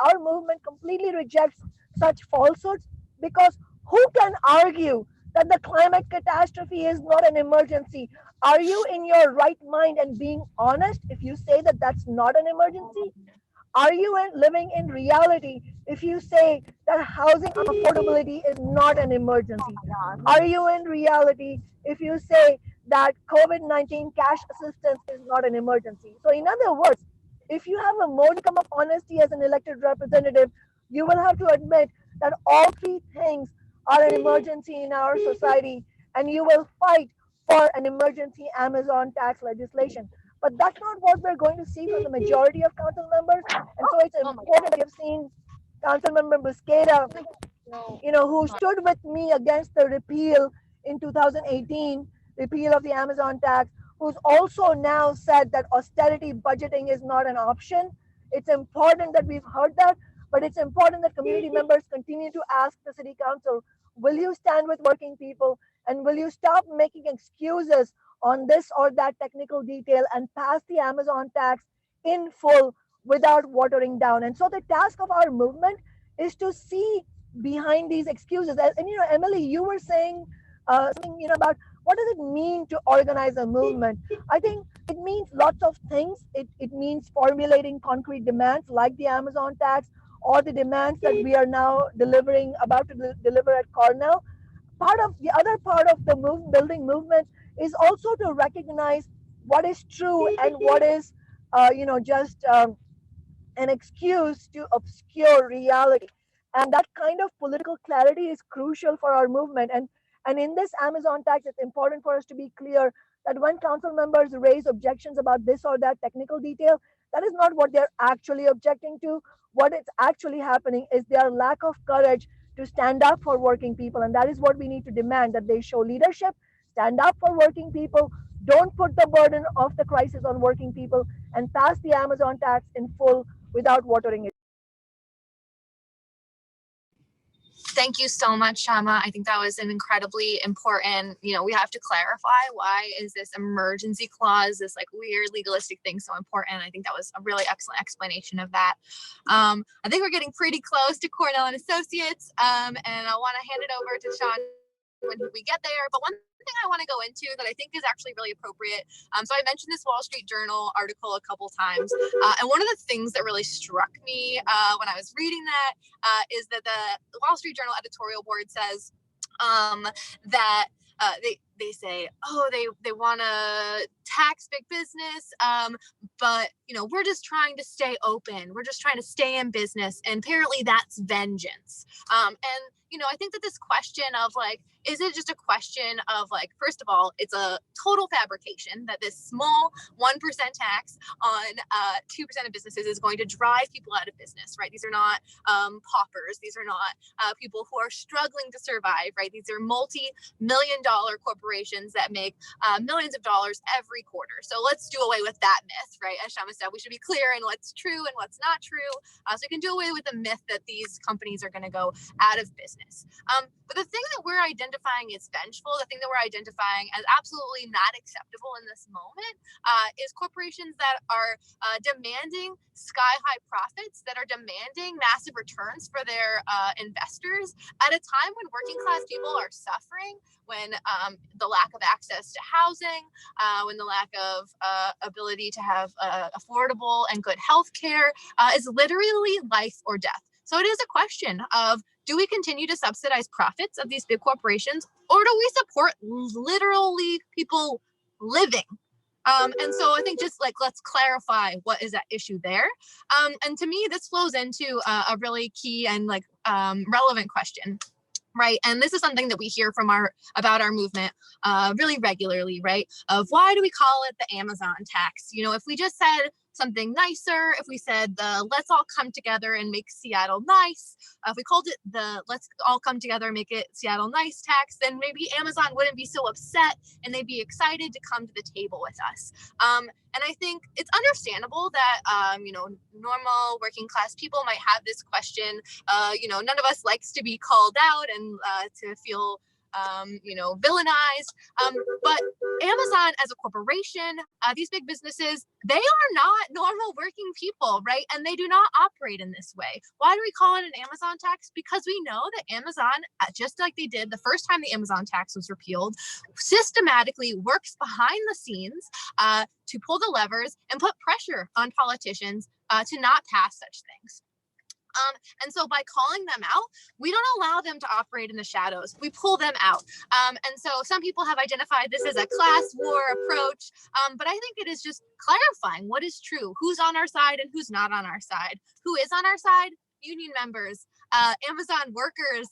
our movement completely rejects such falsehoods, because who can argue that the climate catastrophe is not an emergency? Are you in your right mind and being honest if you say that that's not an emergency? Are you living in reality if you say that housing affordability is not an emergency? Are you in reality if you say that COVID-19 cash assistance is not an emergency? So in other words, if you have a modicum of honesty as an elected representative, you will have to admit that all three things are an emergency in our society, and you will fight for an emergency Amazon tax legislation. But that's not what we're going to see from the majority of council members. And so it's important that you've seen Council Member Busqueda, who stood with me against the repeal in 2018, repeal of the Amazon tax, who's also now said that austerity budgeting is not an option. It's important that we've heard that, but it's important that community members continue to ask the city council, will you stand with working people, and will you stop making excuses on this or that technical detail and pass the Amazon tax in full without watering down? And so the task of our movement is to see behind these excuses. And Emily, you were saying something, about what does it mean to organize a movement? I think it means lots of things. It means formulating concrete demands like the Amazon tax or the demands that we are now about to deliver at Cornell. The other part of the building movement is also to recognize what is true and what is, just an excuse to obscure reality. And that kind of political clarity is crucial for our movement. And in this Amazon tax, it's important for us to be clear that when council members raise objections about this or that technical detail, that is not what they're actually objecting to. What is actually happening is their lack of courage to stand up for working people. And that is what we need to demand, that they show leadership, stand up for working people, don't put the burden of the crisis on working people, and pass the Amazon tax in full without watering it. Thank you so much, Shama. I think that was an incredibly important, we have to clarify, why is this emergency clause, this like weird legalistic thing, so important. I think that was a really excellent explanation of that. I think we're getting pretty close to Cornell and Associates, and I want to hand it over to Sean when we get there. But one thing I want to go into that I think is actually really appropriate. So I mentioned this Wall Street Journal article a couple times. And one of the things that really struck me when I was reading that is that the Wall Street Journal editorial board says that they say, they want to tax big business, but we're just trying to stay open. We're just trying to stay in business, and apparently that's vengeance. And I think that this question of like, is it just a question of like, first of all, it's a total fabrication that this small 1% tax on 2% of businesses is going to drive people out of business, right? These are not paupers. These are not people who are struggling to survive, right? These are multi-million-dollar corporations that make millions of dollars every quarter. So let's do away with that myth, right? As Shama said, we should be clear in what's true and what's not true. So we can do away with the myth that these companies are going to go out of business. But the thing that we're identifying as vengeful, the thing that we're identifying as absolutely not acceptable in this moment is corporations that are demanding sky-high profits, that are demanding massive returns for their investors at a time when working class people are suffering, when the lack of access to housing, when the lack of ability to have affordable and good health care is literally life or death. So it is a question of, do we continue to subsidize profits of these big corporations, or do we support literally people living? And so I think just like, let's clarify what is at issue there. And to me, this flows into a really key and like relevant question. Right. And this is something that we hear from about our movement really regularly, right? Of why do we call it the Amazon tax? If we just said something nicer, if we said the let's all come together and make Seattle nice, if we called it the let's all come together and make it Seattle nice tax, then maybe Amazon wouldn't be so upset and they'd be excited to come to the table with us. And I think it's understandable that, normal working class people might have this question. None of us likes to be called out and to feel, villainized. But Amazon as a corporation, these big businesses, they are not normal working people, right? And they do not operate in this way. Why do we call it an Amazon tax? Because we know that Amazon, just like they did the first time the Amazon tax was repealed, systematically works behind the scenes to pull the levers and put pressure on politicians to not pass such things. And so by calling them out, we don't allow them to operate in the shadows. We pull them out. And so some people have identified this as a class war approach, but I think it is just clarifying what is true, who's on our side and who's not on our side. Who is on our side? Union members, Amazon workers,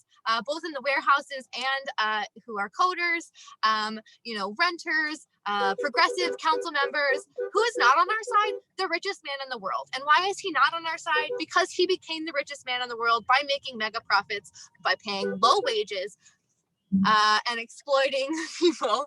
both in the warehouses and who are coders, renters, progressive council members. Who is not on our side? The richest man in the world. And why is he not on our side? Because he became the richest man in the world by making mega profits, by paying low wages, and exploiting people.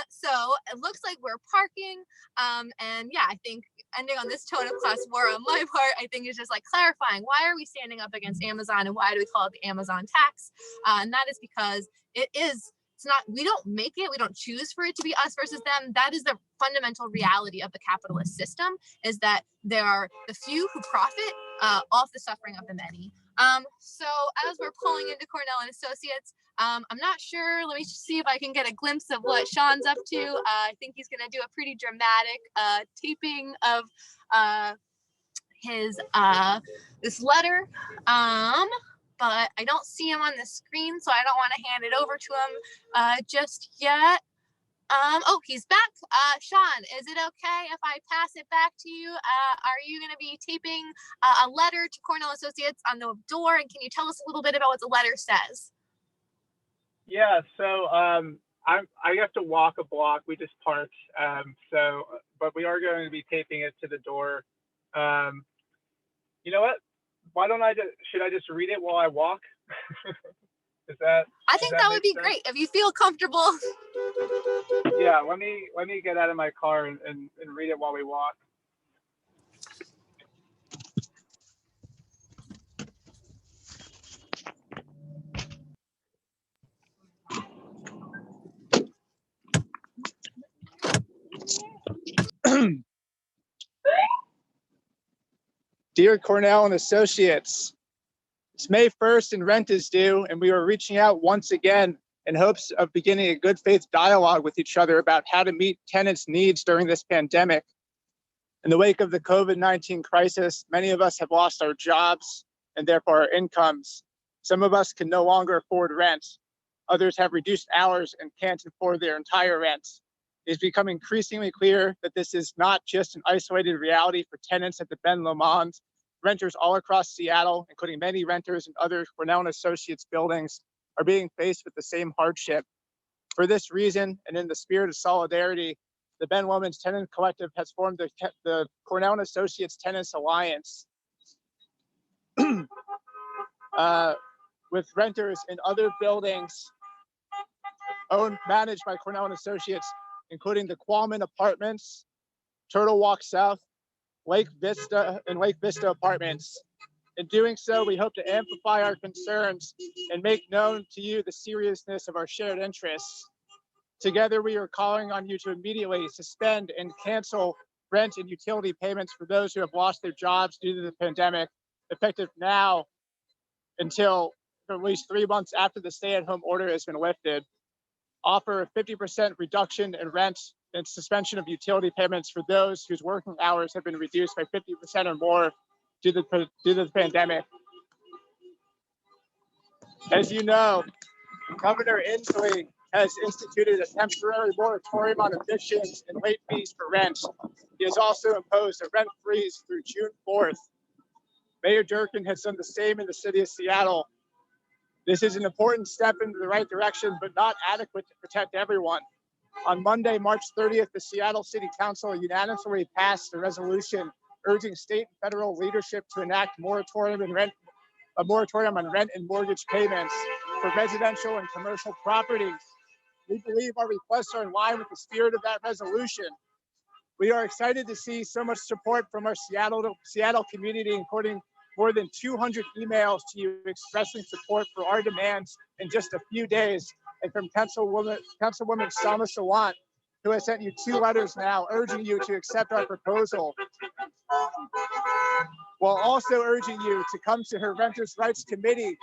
So it looks like we're parking. And yeah, I think ending on this tone of class war on my part, I think is just like clarifying, why are we standing up against Amazon and why do we call it the Amazon tax? And that is because we don't make it, we don't choose for it to be us versus them. That is the fundamental reality of the capitalist system, is that there are the few who profit off the suffering of the many. So as we're pulling into Cornell and Associates, I'm not sure, let me see if I can get a glimpse of what Sean's up to. I think he's gonna do a pretty dramatic taping of his this letter. But I don't see him on the screen, so I don't want to hand it over to him just yet. Oh, he's back. Sean, is it okay if I pass it back to you? Are you going to be taping a letter to Cornell Associates on the door? And can you tell us a little bit about what the letter says? Yeah, so I have to walk a block. We just parked. But we are going to be taping it to the door. You know what? Why don't should I just read it while I walk? I think that would be great if you feel comfortable. Yeah, let me get out of my car and read it while we walk. Dear Cornell and Associates, it's May 1st and rent is due, and we are reaching out once again in hopes of beginning a good faith dialogue with each other about how to meet tenants' needs during this pandemic. In the wake of the COVID-19 crisis, many of us have lost our jobs and therefore our incomes. Some of us can no longer afford rent. Others have reduced hours and can't afford their entire rent. It has become increasingly clear that this is not just an isolated reality for tenants at the Ben Lomond. Renters all across Seattle, including many renters in other Cornell and Associates buildings, are being faced with the same hardship. For this reason, and in the spirit of solidarity, the Ben Lomond Tenant Collective has formed the Cornell and Associates Tenants Alliance with renters in other buildings managed by Cornell and Associates, including the Qualman Apartments, Turtle Walk South, Lake Vista Apartments. In doing so, we hope to amplify our concerns and make known to you the seriousness of our shared interests. Together, we are calling on you to immediately suspend and cancel rent and utility payments for those who have lost their jobs due to the pandemic, effective now until at least 3 months after the stay-at-home order has been lifted. Offer a 50% reduction in rent and suspension of utility payments for those whose working hours have been reduced by 50% or more due to the pandemic. As you know, Governor Inslee has instituted a temporary moratorium on evictions and late fees for rent. He has also imposed a rent freeze through June 4th. Mayor Durkin has done the same in the city of Seattle. This is an important step in the right direction, but not adequate to protect everyone. On Monday, March 30th, the Seattle City Council unanimously passed a resolution urging state and federal leadership to enact a moratorium on rent and mortgage payments for residential and commercial properties. We believe our requests are in line with the spirit of that resolution. We are excited to see so much support from our Seattle community, including more than 200 emails to you expressing support for our demands in just a few days, and from Councilwoman Salma Sawant, who has sent you 2 letters now urging you to accept our proposal, while also urging you to come to her Renters' Rights Committee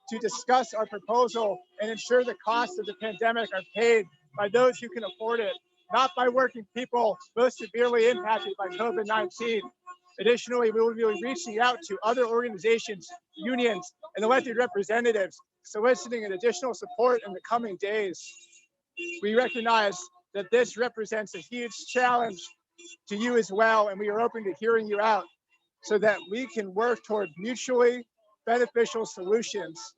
to discuss our proposal and ensure the costs of the pandemic are paid by those who can afford it, not by working people most severely impacted by COVID-19. Additionally, we will be reaching out to other organizations, unions, and elected representatives, soliciting an additional support in the coming days. We recognize that this represents a huge challenge to you as well, and we are open to hearing you out so that we can work toward mutually beneficial solutions.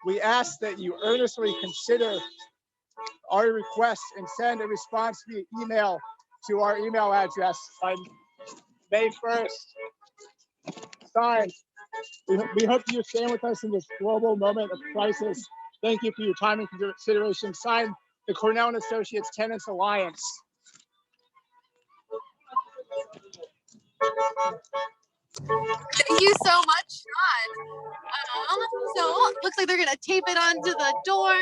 We ask that you earnestly consider our requests and send a response via email to our email address on May 1st. Signed. We hope you stand with us in this global moment of crisis. Thank you for your time and consideration. Signed, the Cornell and Associates Tenants Alliance. Thank you so much, Sean. So looks like they're gonna tape it onto the door.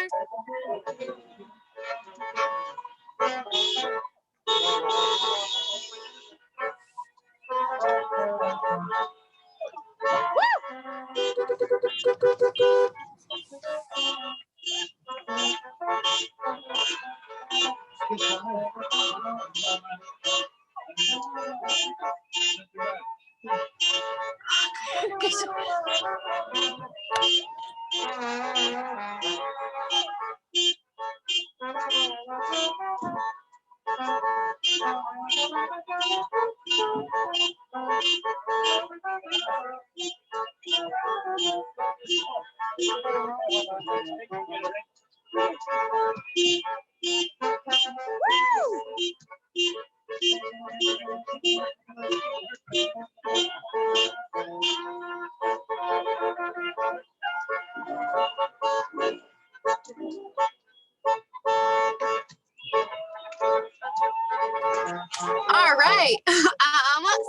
All right.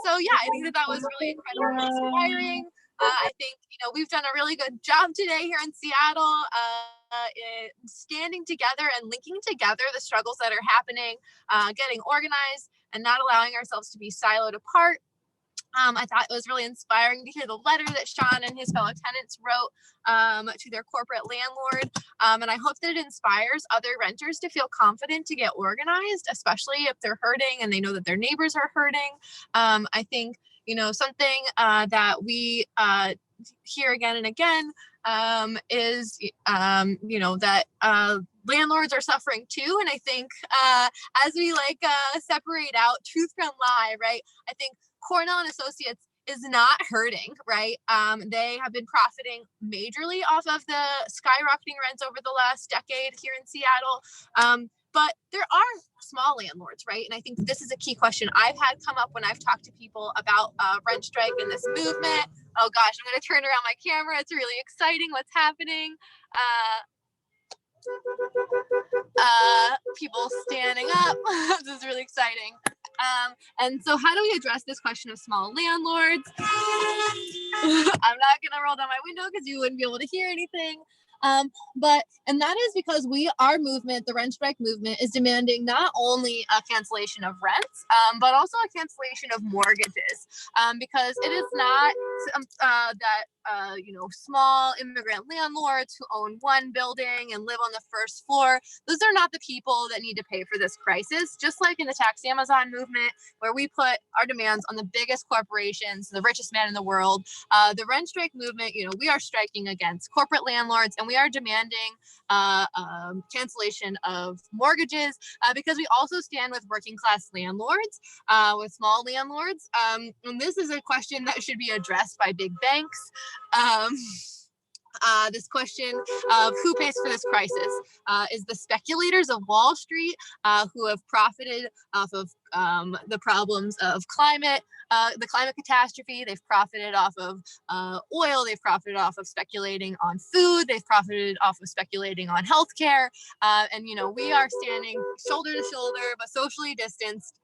So yeah, I think that was really incredibly inspiring. I think, we've done a really good job today here in Seattle, in standing together and linking together the struggles that are happening, getting organized and not allowing ourselves to be siloed apart. I thought it was really inspiring to hear the letter that Sean and his fellow tenants wrote to their corporate landlord. And I hope that it inspires other renters to feel confident to get organized, especially if they're hurting and they know that their neighbors are hurting. I think, something that we hear again and again is, that landlords are suffering too. And I think as we separate out truth from lie, right? I think Cornell and Associates is not hurting, right? They have been profiting majorly off of the skyrocketing rents over the last decade here in Seattle. But there are small landlords, right? And I think this is a key question I've had come up when I've talked to people about rent strike and this movement. Oh gosh, I'm going to turn around my camera. It's really exciting what's happening. People standing up. This is really exciting. And so how do we address this question of small landlords? I'm not going to roll down my window because you wouldn't be able to hear anything. And that is because our movement, the rent strike movement, is demanding not only a cancellation of rents, but also a cancellation of mortgages, because it is not that small immigrant landlords who own one building and live on the first floor. Those are not the people that need to pay for this crisis. Just like in the Tax Amazon movement, where we put our demands on the biggest corporations, the richest man in the world, the rent strike movement, we are striking against corporate landlords, and we are demanding cancellation of mortgages because we also stand with working class landlords, with small landlords. And this is a question that should be addressed by big banks. This question of who pays for this crisis is the speculators of Wall Street who have profited off of the problems of the climate catastrophe. They've profited off of oil. They've profited off of speculating on food. They've profited off of speculating on healthcare. And we are standing shoulder to shoulder, but socially distanced.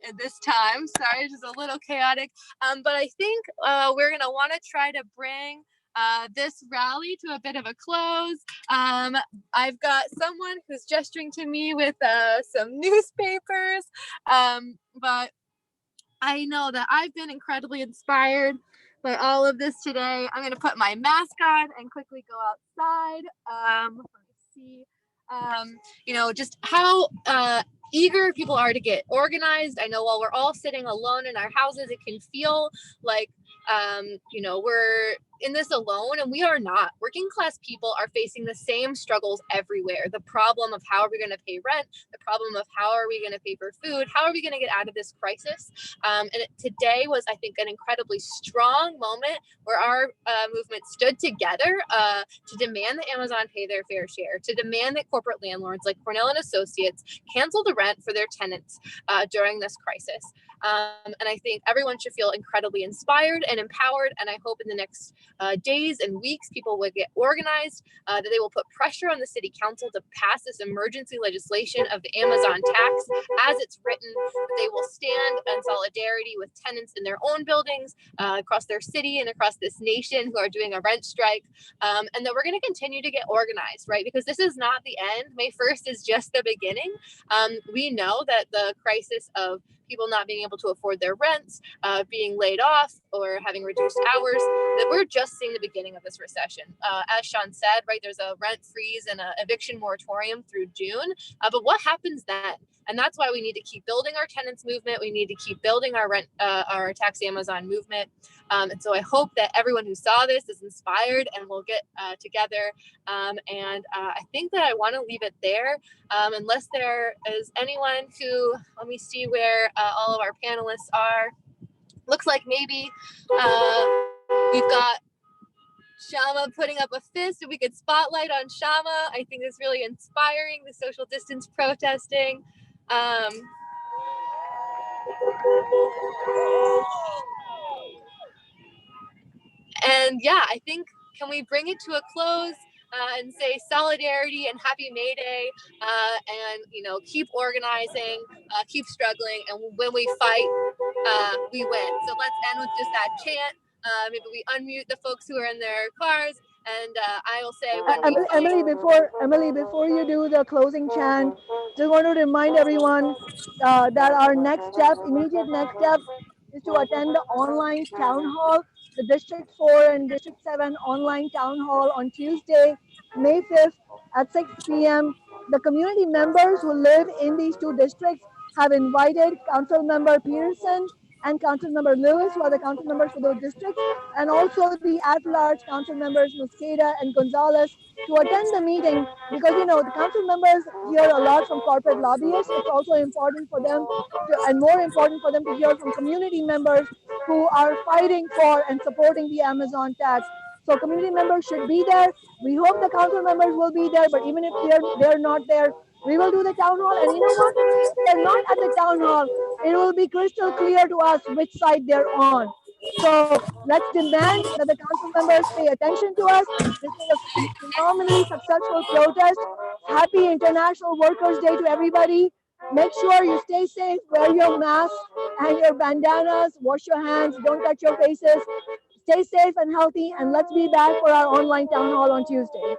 At this time, sorry, it's just a little chaotic, but I think we're gonna want to try to bring this rally to a bit of a close. I've got someone who's gesturing to me with some newspapers, but I know that I've been incredibly inspired by all of this today. I'm gonna put my mask on and quickly go outside. Let's see, just how eager people are to get organized. I know while we're all sitting alone in our houses, it can feel like we're in this alone, and we are not. Working class people are facing the same struggles everywhere. The problem of how are we going to pay rent, the problem of how are we going to pay for food, how are we going to get out of this crisis. Today was, I think, an incredibly strong moment where our movement stood together to demand that Amazon pay their fair share, to demand that corporate landlords like Cornell and Associates cancel the rent for their tenants during this crisis. And I think everyone should feel incredibly inspired and empowered. And I hope in the next days and weeks, people will get organized, that they will put pressure on the city council to pass this emergency legislation of the Amazon tax as it's written, that they will stand in solidarity with tenants in their own buildings across their city and across this nation who are doing a rent strike, and that we're going to continue to get organized, right? Because this is not the end. May 1st is just the beginning. We know that the crisis of people not being able to afford their rents, being laid off or having reduced hours, that we're just seeing the beginning of this recession. As Sean said, right, there's a rent freeze and an eviction moratorium through June, but what happens then? And that's why we need to keep building our tenants movement. We need to keep building our Tax Amazon movement. And so I hope that everyone who saw this is inspired and will get together. I think that I want to leave it there, unless there is anyone who, let me see where all of our panelists are. Looks like maybe we've got Shama putting up a fist. If we could spotlight on Shama, I think it's really inspiring, the social distance protesting. And yeah, I think, can we bring it to a close and say solidarity and happy May Day, and, you know, keep organizing, keep struggling, and when we fight, we win. So let's end with just that chant. Maybe we unmute the folks who are in their cars, and I will say, Emily, before you do the closing chant, just want to remind everyone that our immediate next step is to attend the online town hall, the District 4 and District 7 online town hall on Tuesday, May 5th at 6 p.m. The community members who live in these two districts have invited Council Member Peterson and Council Member Lewis, who are the council members for those districts, and also the at-large council members Mosqueda and Gonzalez to attend the meeting, because, you know, the council members hear a lot from corporate lobbyists. It's also important for them and more important for them to hear from community members who are fighting for and supporting the Amazon tax. So community members should be there. We hope the council members will be there, but even if they're not there, we will do the town hall. And you know what? If they're not at the town hall, it will be crystal clear to us which side they're on. So let's demand that the council members pay attention to us. This is a phenomenally successful protest. Happy International Workers' Day to everybody. Make sure you stay safe, wear your masks and your bandanas, wash your hands, don't touch your faces. Stay safe and healthy, and let's be back for our online town hall on Tuesday.